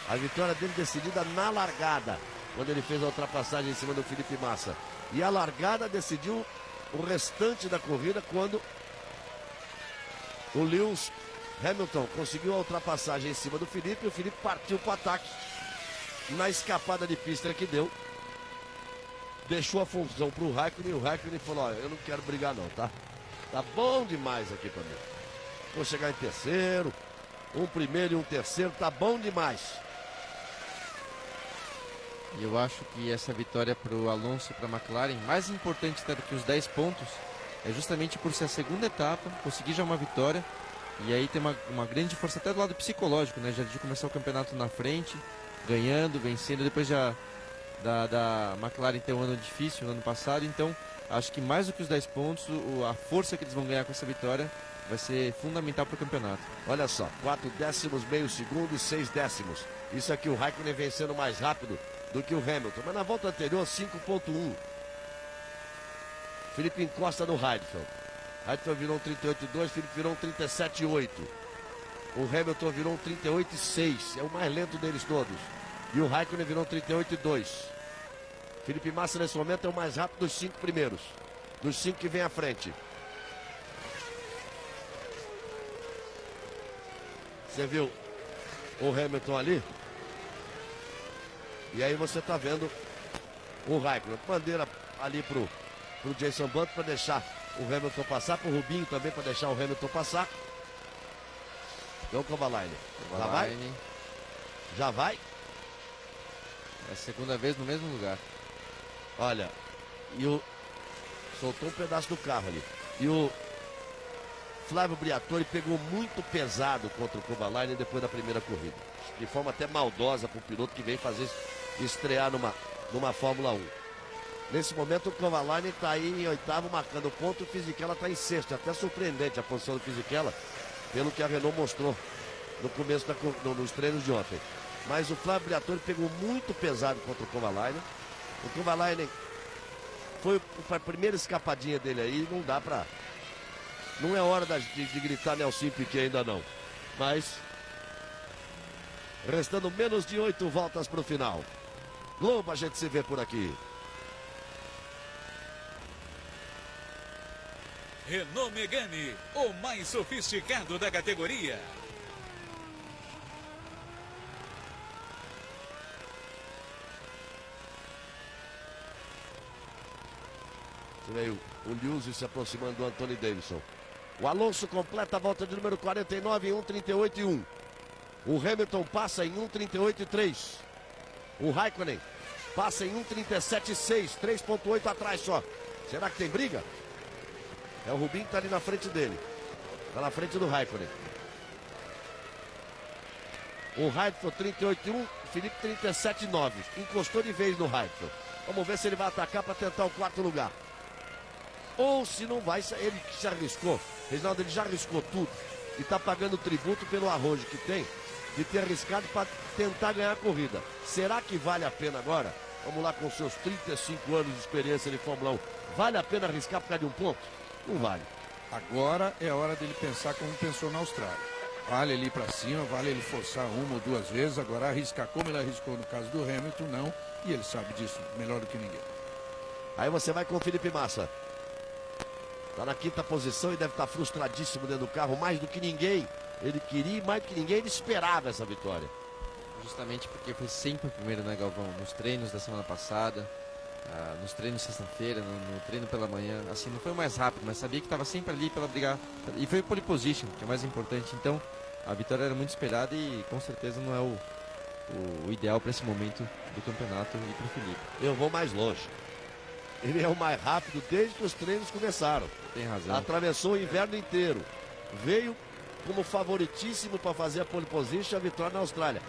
A vitória dele decidida na largada, quando ele fez a ultrapassagem em cima do Felipe Massa. E a largada decidiu o restante da corrida, quando o Lewis Hamilton conseguiu a ultrapassagem em cima do Felipe. E o Felipe partiu para o ataque na escapada de pista que deu. Deixou a função para o Raikkonen e o Raikkonen falou: olha, eu não quero brigar não, tá? Tá bom demais aqui para mim. Vou chegar em terceiro, um primeiro e um terceiro, tá bom demais. E eu acho que essa vitória para o Alonso e para a McLaren, mais importante até do que os 10 pontos, é justamente por ser a segunda etapa, conseguir já uma vitória, e aí tem uma grande força até do lado psicológico, né? Já de começar o campeonato na frente, ganhando, vencendo, depois já da McLaren ter um ano difícil no ano passado, então acho que mais do que os 10 pontos, a força que eles vão ganhar com essa vitória vai ser fundamental para o campeonato. Olha só, 4 décimos, meio segundo e 6 décimos. Isso aqui o Raikkonen vencendo mais rápido do que o Hamilton, mas na volta anterior 5.1. Felipe encosta no Heidfeld. Heidfeld virou um 38.2, Felipe virou um 37.8. O Hamilton virou um 38.6, é o mais lento deles todos. E o Raikkonen virou um 38.2. Felipe Massa nesse momento é o mais rápido dos 5 primeiros, dos 5 que vem à frente. Você viu o Hamilton ali? E aí você tá vendo o Raikkonen. Bandeira ali pro Jason Button para deixar o Hamilton passar, pro Rubinho também para deixar o Hamilton passar. Então o Kovalainen. Já vai? Já vai? É a segunda vez no mesmo lugar. Olha, e o... soltou um pedaço do carro ali. E o Flávio Briatore pegou muito pesado contra o Kovalainen depois da primeira corrida. De forma até maldosa para o piloto que vem fazer estrear numa Fórmula 1. Nesse momento o Kovalainen está aí em oitavo marcando ponto, o Fisichella está em sexto. Até surpreendente a posição do Fisichella, pelo que a Renault mostrou no começo nos treinos de ontem. Mas o Flávio Briatore pegou muito pesado contra o Kovalainen. O Kovalainen foi a primeira escapadinha dele aí, não dá pra... Não é hora de gritar Nelson Piquet ainda não. Mas, restando menos de 8 voltas pro final. Globo, a gente se vê por aqui. Renault Megane, o mais sofisticado da categoria. Você veio o Lewis se aproximando do Anthony Davidson. O Alonso completa a volta de número 49 em 1:38.1. O Hamilton passa em 1:38.3. O Raikkonen passa em 1:37.6, 3.8 atrás só. Será que tem briga? É o Rubinho que está ali na frente dele. Está na frente do Raikkonen. O Heidfeld 38.1, Felipe 37.9. Encostou de vez no Heidfeld. Vamos ver se ele vai atacar para tentar o quarto lugar. Ou se não vai, ele que se arriscou. Reginaldo, ele já arriscou tudo. E está pagando tributo pelo arrojo que tem de ter arriscado para tentar ganhar a corrida. Será que vale a pena agora? Vamos lá com seus 35 anos de experiência de Fórmula 1. Vale a pena arriscar por causa de um ponto? Não vale. Agora é hora dele pensar como pensou na Austrália. Vale ele ir para cima, vale ele forçar uma ou duas vezes. Agora arriscar como ele arriscou no caso do Hamilton, não. E ele sabe disso melhor do que ninguém. Aí você vai com o Felipe Massa. Está na quinta posição e deve estar frustradíssimo dentro do carro, mais do que ninguém. Ele queria, mais do que ninguém, ele esperava essa vitória. Justamente porque foi sempre o primeiro, né, Galvão? Nos treinos da semana passada, nos treinos sexta-feira, no treino pela manhã. Assim, não foi o mais rápido, mas sabia que estava sempre ali pela brigar. E foi pole position, que é o mais importante. Então, a vitória era muito esperada e com certeza não é o ideal para esse momento do campeonato e para o Felipe. Eu vou mais longe. Ele é o mais rápido desde que os treinos começaram. Tem razão. Atravessou o inverno inteiro. Veio como favoritíssimo para fazer a pole position, a vitória na Austrália.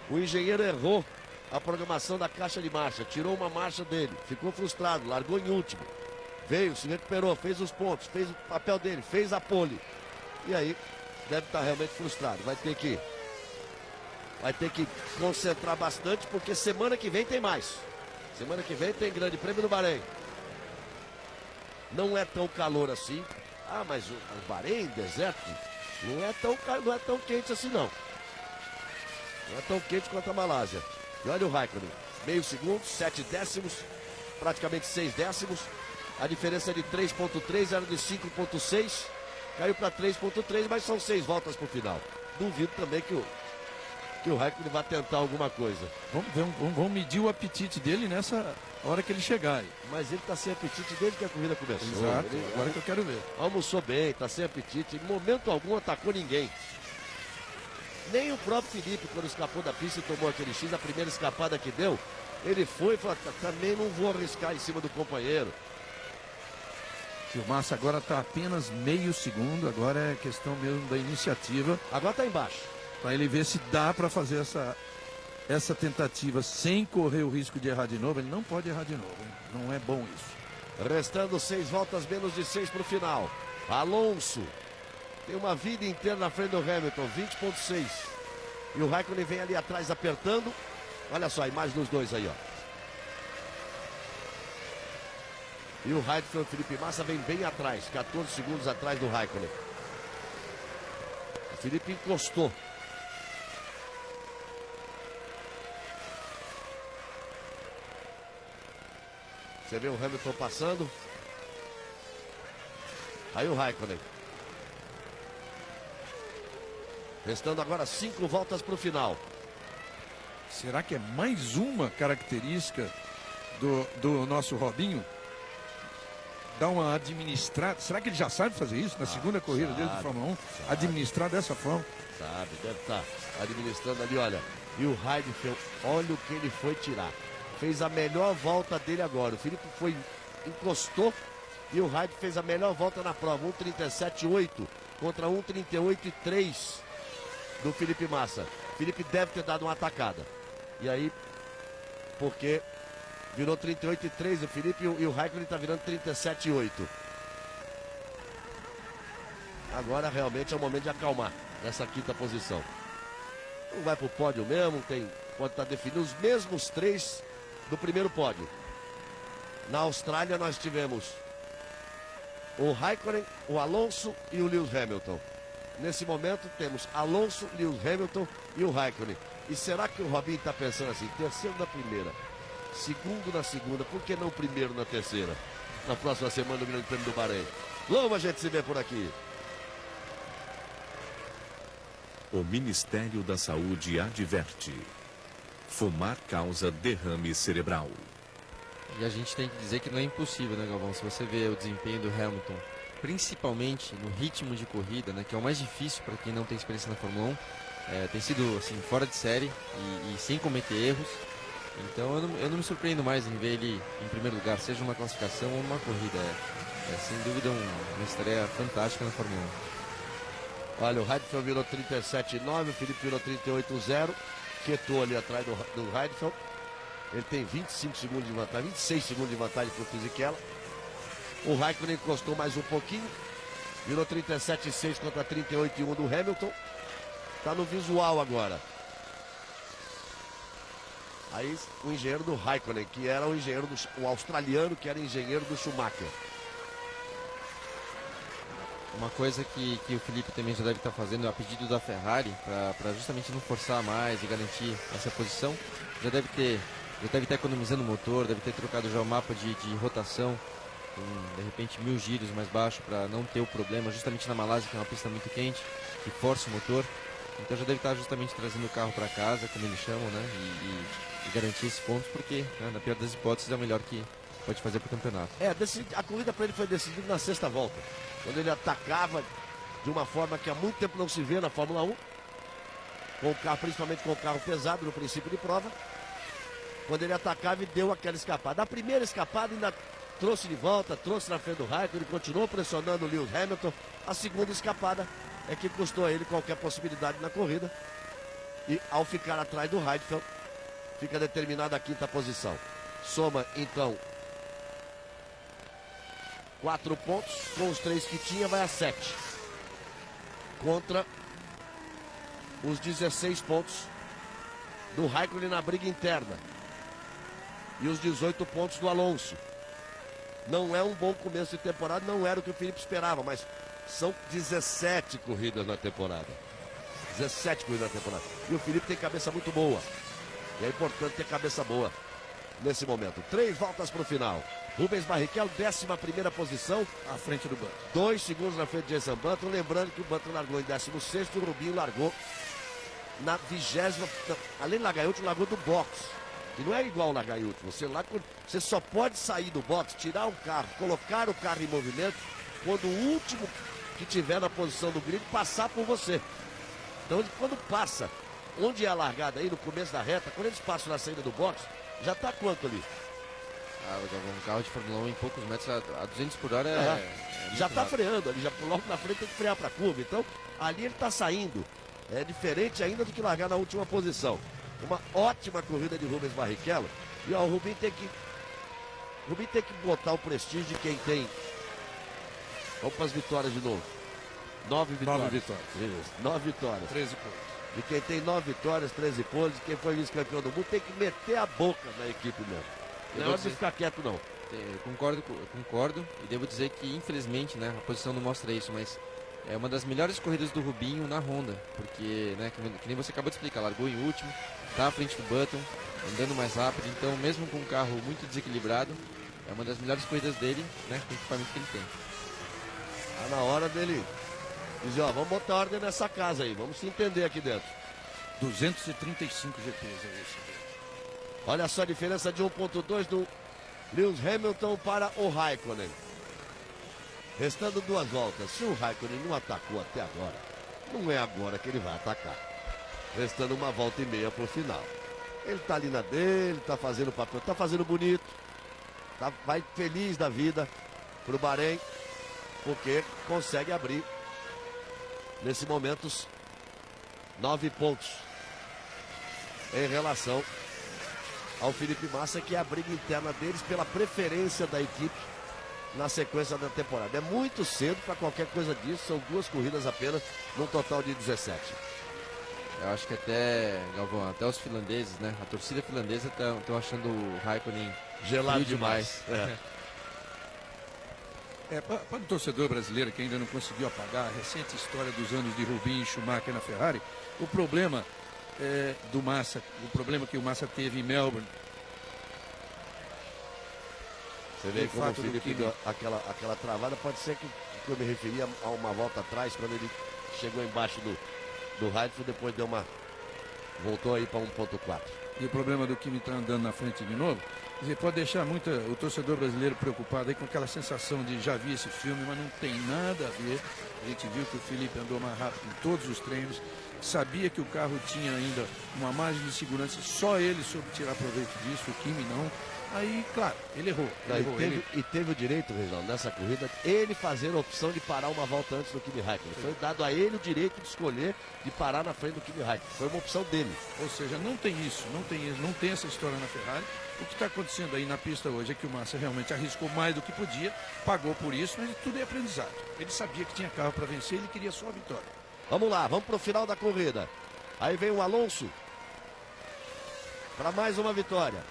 O engenheiro errou a programação da caixa de marcha, tirou uma marcha dele, ficou frustrado, largou em último. Veio, se recuperou, fez os pontos, fez o papel dele, fez a pole. E aí, deve estar realmente frustrado. Vai ter que concentrar bastante, porque semana que vem tem mais. Semana que vem tem Grande Prêmio do Bahrein. Não é tão calor assim. Ah, mas o Bahrein, deserto, não é tão quente assim não. Não é tão quente quanto a Malásia. E olha o Raikkonen, meio segundo, 7 décimos, praticamente 6 décimos. A diferença é de 3.3, era de 5.6. Caiu para 3.3, mas são 6 voltas para o final. Duvido também que o Raikkonen vai tentar alguma coisa. Vamos medir o apetite dele nessa hora que ele chegar aí. Mas ele está sem apetite desde que a corrida começou. Exato, agora que eu quero ver. Almoçou bem, está sem apetite. Em momento algum atacou ninguém. Nem o próprio Felipe, quando escapou da pista e tomou aquele X, a primeira escapada que deu, ele foi e falou, também não vou arriscar em cima do companheiro. E o Massa agora está apenas meio segundo, agora é questão mesmo da iniciativa. Agora está embaixo. Para ele ver se dá para fazer essa tentativa sem correr o risco de errar de novo, ele não pode errar de novo, hein? Não é bom isso. Restando 6 voltas, menos de 6 para o final. Alonso tem uma vida inteira na frente do Hamilton, 20,6. E o Raikkonen vem ali atrás apertando. Olha só a imagem dos dois aí, ó. E o Raikkonen, o Felipe Massa, vem bem atrás, 14 segundos atrás do Raikkonen. O Felipe encostou. Você vê o Hamilton passando. Aí o Raikkonen. Restando agora 5 voltas para o final. Será que é mais uma característica do nosso Robinho? Dar uma administrada. Será que ele já sabe fazer isso na segunda corrida dele do Fórmula 1? Administrar dessa forma. Sabe, deve estar administrando ali, olha. E o Heidfeld, olha o que ele foi tirar. Fez a melhor volta dele agora. O Felipe foi, encostou e o Heidfeld fez a melhor volta na prova. 1,37,8 contra 1,38,3 do Felipe Massa. O Felipe deve ter dado uma atacada. E aí, porque virou 38,3 o Felipe e o Raikkonen está virando 37,8. Agora realmente é o momento de acalmar nessa quinta posição. Não vai pro pódio mesmo, pode estar definindo os mesmos 3 do primeiro pódio. Na Austrália nós tivemos o Raikkonen, o Alonso e o Lewis Hamilton. Nesse momento temos Alonso, Lewis Hamilton e o Raikkonen. E será que o Robinho está pensando assim, terceiro na primeira, segundo na segunda, por que não primeiro na terceira? Na próxima semana do Grande Prêmio do Bahrein. Logo a gente se vê por aqui. O Ministério da Saúde adverte: fumar causa derrame cerebral. E a gente tem que dizer que não é impossível, né, Galvão? Se você vê o desempenho do Hamilton, principalmente no ritmo de corrida, né, que é o mais difícil para quem não tem experiência na Fórmula 1, tem sido assim, fora de série e sem cometer erros. Então eu não me surpreendo mais em ver ele em primeiro lugar, seja numa classificação ou numa corrida. É sem dúvida uma estreia fantástica na Fórmula 1. Olha, o Heidfeld virou 37,9, o Felipe virou 38,0. Quietou ali atrás do Heidfeld. Ele tem 25 segundos de vantagem, 26 segundos de vantagem para o Fisichella. O Raikkonen encostou mais um pouquinho. Virou 37,6 contra 38,1 do Hamilton. Está no visual agora. Aí o engenheiro do Raikkonen, que era o australiano, que era engenheiro do Schumacher. Uma coisa que o Felipe também já deve estar fazendo a pedido da Ferrari, para justamente não forçar mais e garantir essa posição, já deve estar economizando o motor, deve ter trocado já o mapa de rotação, com de repente 1000 giros mais baixo, para não ter o problema, justamente na Malásia, que é uma pista muito quente, que força o motor. Então já deve estar justamente trazendo o carro para casa, como eles chamam, né? E garantir esses pontos, porque, né, na pior das hipóteses, é o melhor que pode fazer para o campeonato. A corrida para ele foi decidida na sexta volta, quando ele atacava de uma forma que há muito tempo não se vê na Fórmula 1, com o carro, principalmente com o carro pesado no princípio de prova, quando ele atacava e deu aquela escapada. A primeira escapada ainda trouxe de volta, trouxe na frente do Raikkonen, ele continuou pressionando o Lewis Hamilton. A segunda escapada é que custou a ele qualquer possibilidade na corrida. E ao ficar atrás do Heidfeld, fica determinada a quinta posição. Soma então 4 pontos, com os 3 que tinha vai a 7. Contra os 16 pontos do Raikkonen na briga interna. E os 18 pontos do Alonso. Não é um bom começo de temporada, não era o que o Felipe esperava, mas são 17 corridas na temporada. 17 corridas na temporada. E o Felipe tem cabeça muito boa. E é importante ter cabeça boa nesse momento. 3 voltas para o final. Rubens Barrichello, 11ª posição. À frente do Button. 2 segundos na frente de Jason Button. Lembrando que o Button largou em 16º e o Rubinho largou na 20ª. Além de largar em último, largou do box. E não é igual largar em último. Você só pode sair do box, tirar o carro, colocar o carro em movimento, quando o último que tiver na posição do grid passar por você. Então, quando passa, onde é a largada aí, no começo da reta, quando eles passam na saída do box, já está quanto ali? Um carro de Fórmula 1 em poucos metros a 200 por hora já está freando ali, já logo na frente tem que frear para a curva. Então, ali ele está saindo. É diferente ainda do que largar na última posição. Uma ótima corrida de Rubens Barrichello. E ó, o Rubinho tem que botar o prestígio de quem tem. Vamos para as vitórias de novo. 9 vitórias. 9 vitórias. Isso, 9 vitórias. 13 pontos. De quem tem 9 vitórias, 13 poles, de quem foi vice-campeão do mundo, tem que meter a boca na equipe mesmo. Não é de ficar quieto, não. Eu concordo e devo dizer que infelizmente, né, a posição não mostra isso, mas é uma das melhores corridas do Rubinho na Honda, porque, né, que nem você acabou de explicar, largou em último, tá à frente do Button, andando mais rápido, então mesmo com um carro muito desequilibrado, é uma das melhores corridas dele, né, com o equipamento que ele tem. Tá na hora dele dizer, ó, vamos botar ordem nessa casa aí, vamos se entender aqui dentro. 235 GPs é esse. Olha só a diferença de 1.2 do Lewis Hamilton para o Raikkonen. Restando 2 voltas. Se o Raikkonen não atacou até agora, não é agora que ele vai atacar. Restando 1 volta e meia pro final. Ele tá ali na dele, tá fazendo o papel, tá fazendo bonito. Vai feliz da vida pro Bahrein, porque consegue abrir, nesse momento, 9 pontos em relação ao Felipe Massa, que é a briga interna deles pela preferência da equipe na sequência da temporada. É muito cedo para qualquer coisa disso, são 2 corridas apenas, num total de 17. Eu acho que até, Galvão, até os finlandeses, né, a torcida finlandesa estão achando o Raikkonen gelado frio demais. Para o torcedor brasileiro que ainda não conseguiu apagar a recente história dos anos de Rubinho e Schumacher na Ferrari, o problema do Massa, o problema que o Massa teve em Melbourne. Você vê como o Felipe deu aquela travada, pode ser que eu me referia a uma volta atrás, quando ele chegou embaixo do Raikkonen, depois voltou aí para 1.4. E o problema do Kimi estar andando na frente de novo, quer dizer, pode deixar muito o torcedor brasileiro preocupado aí com aquela sensação de já vi esse filme, mas não tem nada a ver. A gente viu que o Felipe andou mais rápido em todos os treinos, sabia que o carro tinha ainda uma margem de segurança, só ele soube tirar proveito disso, o Kimi não. Aí, claro, ele errou. E teve o direito, Reginaldo, nessa corrida, ele fazer a opção de parar 1 volta antes do Kimi Raikkonen. Foi dado a ele o direito de escolher de parar na frente do Kimi Raikkonen. Foi uma opção dele. Ou seja, não tem isso, não tem essa história na Ferrari. O que está acontecendo aí na pista hoje é que o Massa realmente arriscou mais do que podia, pagou por isso, mas tudo é aprendizado. Ele sabia que tinha carro para vencer, ele queria só a vitória. Vamos lá, vamos pro final da corrida. Aí vem o Alonso para mais uma vitória.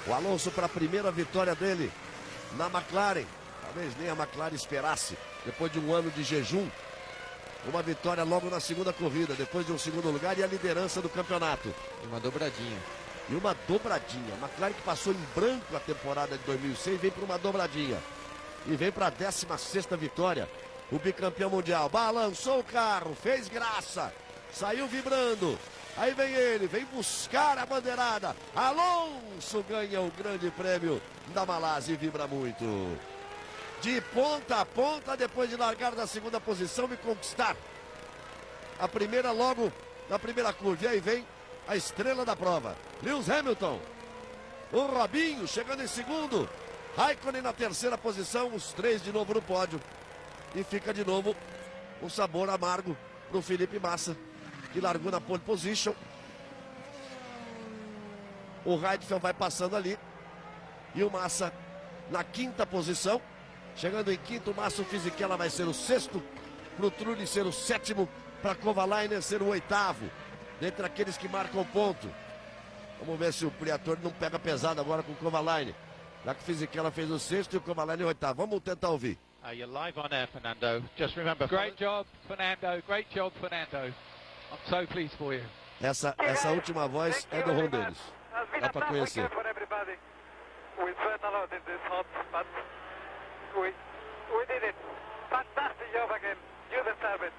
O Alonso para a primeira vitória dele na McLaren. Talvez nem a McLaren esperasse, depois de um ano de jejum. Uma vitória logo na segunda corrida, depois de um segundo lugar e a liderança do campeonato. E uma dobradinha. A McLaren que passou em branco a temporada de 2006, vem para uma dobradinha. E vem para a 16ª vitória. O bicampeão mundial balançou o carro, fez graça, saiu vibrando. Aí vem ele, vem buscar a bandeirada. Alonso ganha o grande prêmio da Malásia e vibra muito. De ponta a ponta, depois de largar da segunda posição e conquistar a primeira logo na primeira curva. E aí vem a estrela da prova, Lewis Hamilton. O Robinho chegando em segundo. Raikkonen na terceira posição, os 3 de novo no pódio. E fica de novo um sabor amargo para o Felipe Massa, que largou na pole position. O Heidfeld vai passando ali. E o Massa na 5ª posição. Chegando em quinto, o Massa Fisichella vai ser o 6º. Para o Trulli ser o 7º. Para Kovalainen ser o 8º. Dentre aqueles que marcam ponto. Vamos ver se o Briatore não pega pesado agora com o Kovalainen. Já que o Fisichella fez o 6º e o Kovalainen o 8º. Vamos tentar ouvir. You're live on air, Fernando. Just remember. Great job, Fernando. Great job, Fernando. I'm so pleased for you. Essa última voz é do Ron Dennis. Dá para conhecer. We sweat a lot in this hot, but we did it. Fantastic job again. You deserve it.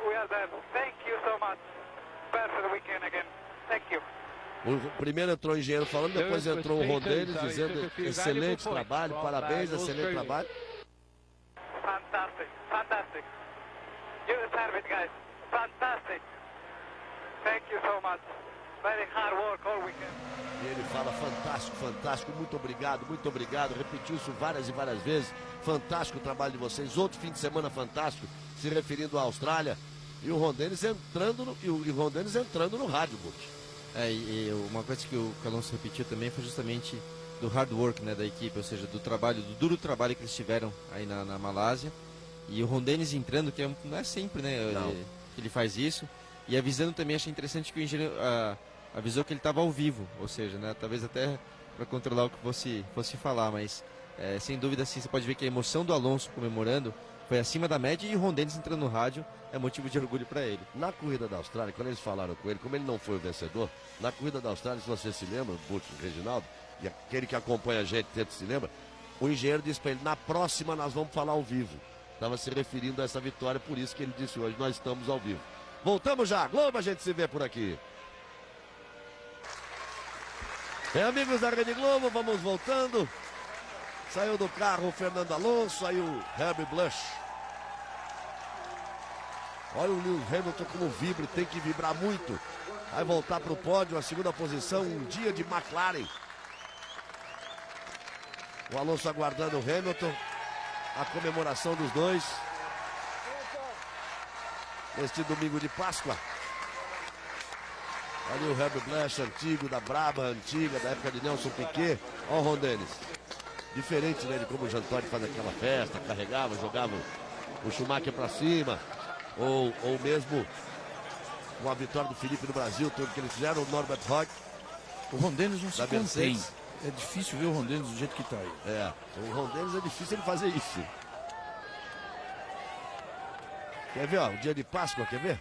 We are there. Thank you so much. Perfect weekend again. Thank you. O primeiro entrou o engenheiro falando, depois entrou o Ron Dennis dizendo excelente trabalho, parabéns, excelente trabalho. Fantastic, fantastic. You deserve it, guys. Fantastic. Thank you so much. very hard work all weekend. E ele fala fantástico, fantástico, muito obrigado. Repetiu isso várias e várias vezes. Fantástico o trabalho de vocês. Outro fim de semana fantástico, se referindo à Austrália. E o Ron Dennis entrando no rádio, Butch. E uma coisa que o Alonso repetiu também foi justamente do hard work, né, da equipe, ou seja, do duro trabalho que eles tiveram aí na Malásia. E o Ron Dennis entrando, que não é sempre, né, que ele faz isso. E avisando também, achei interessante que o engenheiro avisou que ele estava ao vivo, ou seja, né, talvez até para controlar o que fosse falar, mas sem dúvida sim, você pode ver que a emoção do Alonso comemorando foi acima da média, e o Ron Dennis entrando no rádio é motivo de orgulho para ele. Na corrida da Austrália, quando eles falaram com ele, como ele não foi o vencedor, na corrida da Austrália, se você se lembra, Butch, Reginaldo, e aquele que acompanha a gente sempre se lembra, o engenheiro disse para ele, na próxima nós vamos falar ao vivo. Estava se referindo a essa vitória, por isso que ele disse hoje, nós estamos ao vivo. Voltamos já, Globo, a gente se vê por aqui. Amigos da Rede Globo, vamos voltando. Saiu do carro o Fernando Alonso, saiu o Herbie Blush. Olha o Lewis Hamilton como vibra, tem que vibrar muito. Vai voltar para o pódio, a segunda posição, um dia de McLaren. O Alonso aguardando o Hamilton, a comemoração dos dois. Neste domingo de Páscoa. Ali o Herbie Blush antigo, da Braba antiga, da época de Nelson Piquet. Olha o Ron Dennis. Diferente, né, de como o Jean Todt faz aquela festa, carregava, jogava o Schumacher para cima. Ou mesmo com a vitória do Felipe no Brasil, tudo que eles fizeram, o Norbert Rock. O Ron Dennis não se contém. É difícil ver o Ron Dennis do jeito que está aí. O Ron Dennis é difícil ele fazer isso. Quer ver, ó, o dia de Páscoa, quer ver?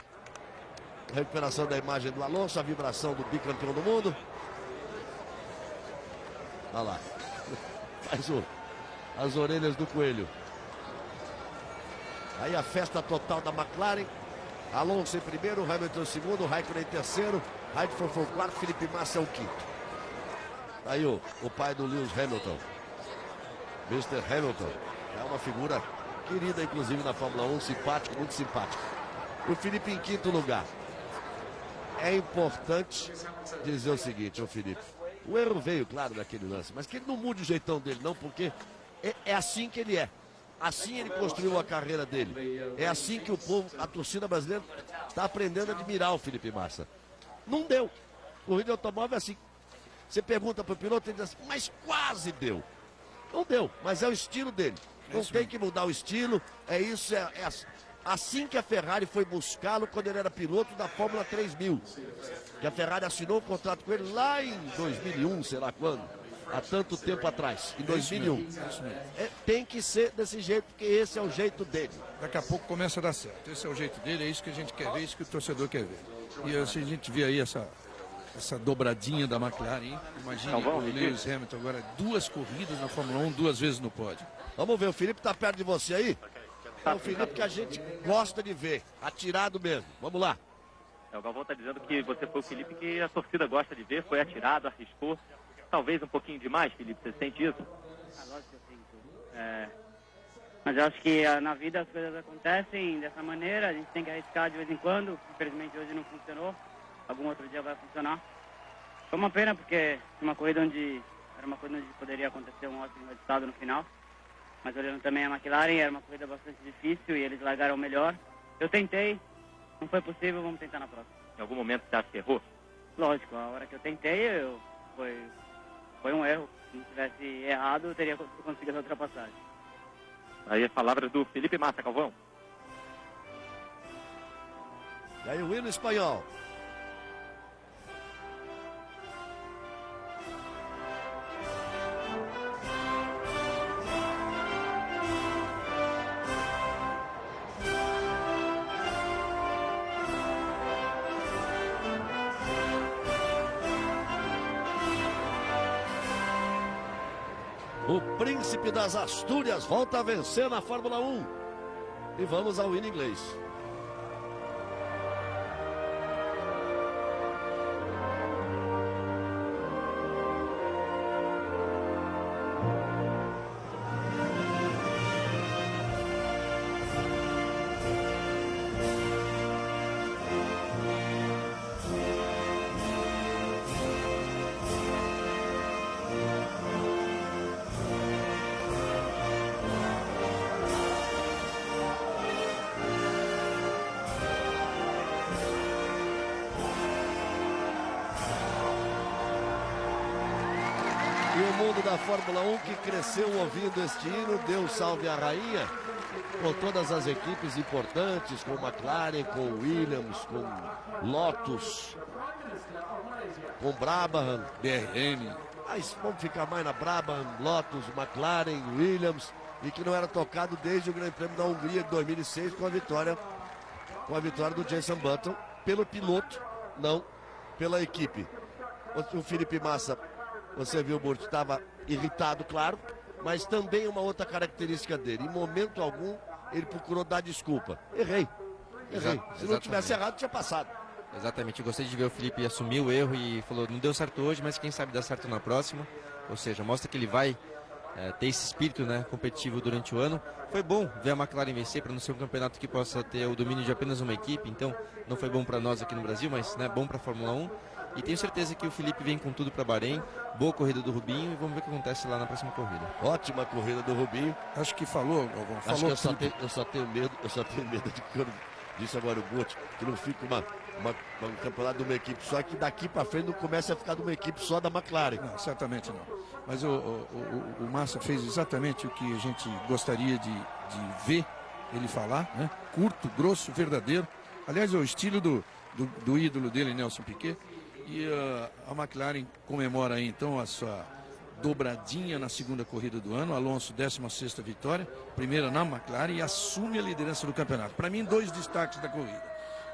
A recuperação da imagem do Alonso, a vibração do bicampeão do mundo. Olha lá. Faz as orelhas do coelho. Aí a festa total da McLaren. Alonso em primeiro, Hamilton em segundo, Raikkonen em terceiro, Heidfeld foi o quarto, Felipe Massa é o quinto. Aí o pai do Lewis Hamilton, Mr. Hamilton, é uma figura querida inclusive na Fórmula 1, simpático, muito simpático. O Felipe em quinto lugar. É importante dizer o seguinte, ô Felipe, o erro veio, claro, daquele lance, mas que ele não mude o jeitão dele não, porque é assim que ele é. Assim ele construiu a carreira dele. É assim que o povo, a torcida brasileira, está aprendendo a admirar o Felipe Massa. Não deu. Corrida de automóvel é assim. Você pergunta para o piloto, ele diz assim, mas quase deu. Não deu, mas é o estilo dele. Não tem que mudar o estilo. É isso, é assim que a Ferrari foi buscá-lo quando ele era piloto da Fórmula 3000. Que a Ferrari assinou um contrato com ele lá em 2001, sei lá quando. Há tanto tempo atrás, em 2001. Tem que ser desse jeito, porque esse é o jeito dele. Daqui a pouco começa a dar certo. Esse é o jeito dele, é isso que a gente quer ver, é isso que o torcedor quer ver. E assim, a gente vê aí essa dobradinha da McLaren, hein? Imagina o Lewis Hamilton agora, 2 corridas na Fórmula 1, 2 vezes no pódio. Vamos ver, o Felipe está perto de você aí? É o Felipe que a gente gosta de ver, atirado mesmo. Vamos lá. O Galvão está dizendo que você foi o Felipe que a torcida gosta de ver, foi atirado, arriscou. Talvez um pouquinho demais, Felipe, você sente isso? Lógico que eu sinto. Mas eu acho que na vida as coisas acontecem dessa maneira, a gente tem que arriscar de vez em quando. Infelizmente hoje não funcionou, algum outro dia vai funcionar. Foi uma pena porque era uma corrida onde poderia acontecer um ótimo resultado no final. Mas olhando também a McLaren, era uma corrida bastante difícil e eles largaram melhor. Eu tentei, não foi possível, vamos tentar na próxima. Em algum momento você acha que errou? Lógico, a hora que eu tentei, foi um erro. Se não tivesse errado, eu teria conseguido a ultrapassagem. Aí as palavras do Felipe Massa, Galvão. E aí o hino espanhol. O príncipe das Astúrias volta a vencer na Fórmula 1. E vamos ao hino inglês. E o mundo da Fórmula 1 que cresceu ouvindo este hino, deu salve à rainha, com todas as equipes importantes, com McLaren, com Williams, com Lotus, com Brabham, BRN. Mas vamos ficar mais na Brabham, Lotus, McLaren, Williams, e que não era tocado desde o Grande Prêmio da Hungria de 2006 com a vitória do Jenson Button pelo piloto, não pela equipe. O Felipe Massa, você viu, Burt, estava irritado, claro, mas também uma outra característica dele. Em momento algum, ele procurou dar desculpa. Errei. Se não tivesse errado, tinha passado. Exatamente, eu gostei de ver o Felipe assumir o erro e falou, não deu certo hoje, mas quem sabe dá certo na próxima. Ou seja, mostra que ele vai ter esse espírito, né, competitivo durante o ano. Foi bom ver a McLaren vencer para não ser um campeonato que possa ter o domínio de apenas uma equipe, então não foi bom para nós aqui no Brasil, mas né, bom para a Fórmula 1. E tenho certeza que o Felipe vem com tudo para Bahrein. Boa corrida do Rubinho e vamos ver o que acontece lá na próxima corrida. Ótima corrida do Rubinho. Acho que falou, Galvão. Acho que eu só tenho medo de que eu disse agora o Burt, que não fica um campeonato de uma equipe só, que daqui para frente não comece a ficar de uma equipe só da McLaren. Não, certamente não. Mas o Massa fez exatamente o que a gente gostaria de ver ele falar, né? Curto, grosso, verdadeiro. Aliás, é o estilo do ídolo dele, Nelson Piquet. E a McLaren comemora aí então a sua dobradinha na segunda corrida do ano. Alonso, 16ª vitória, primeira na McLaren, e assume a liderança do campeonato. Para mim, 2 destaques da corrida.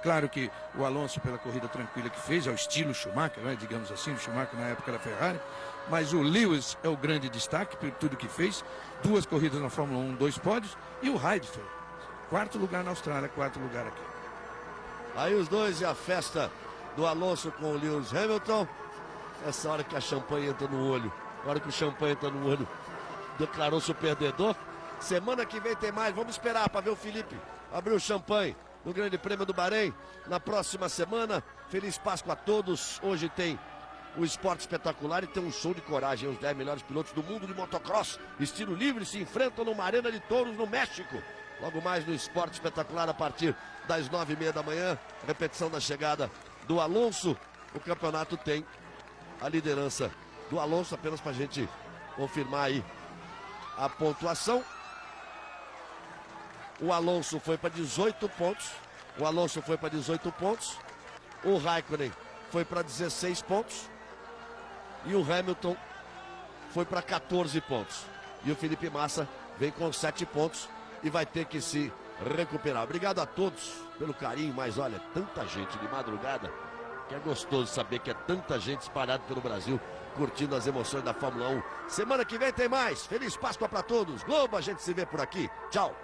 Claro que o Alonso, pela corrida tranquila que fez, é o estilo Schumacher, né? Digamos assim, o Schumacher na época da Ferrari. Mas o Lewis é o grande destaque por tudo que fez. 2 corridas na Fórmula 1, 2 pódios. E o Heidfeld, 4º lugar na Austrália, 4º lugar aqui. Aí os dois e a festa do Alonso com o Lewis Hamilton. Essa hora que a champanhe entra no olho, a hora que o champanhe entra no olho, declarou-se o perdedor. Semana que vem tem mais, vamos esperar para ver o Felipe abrir o champanhe no Grande Prêmio do Bahrein na próxima semana. Feliz Páscoa a todos. Hoje tem o Esporte Espetacular e tem um show de coragem. Os 10 melhores pilotos do mundo de motocross, estilo livre, se enfrentam numa arena de touros no México. Logo mais no Esporte Espetacular a partir das 9h30 da manhã. Repetição da chegada do Alonso. O campeonato tem a liderança do Alonso, apenas para a gente confirmar aí a pontuação. O Alonso foi para 18 pontos. O Raikkonen foi para 16 pontos. E o Hamilton foi para 14 pontos. E o Felipe Massa vem com 7 pontos e vai ter que se recuperar. Obrigado a todos pelo carinho, mas olha, tanta gente de madrugada, que é gostoso saber que é tanta gente espalhada pelo Brasil, curtindo as emoções da Fórmula 1. Semana que vem tem mais. Feliz Páscoa para todos. Globo, a gente se vê por aqui. Tchau.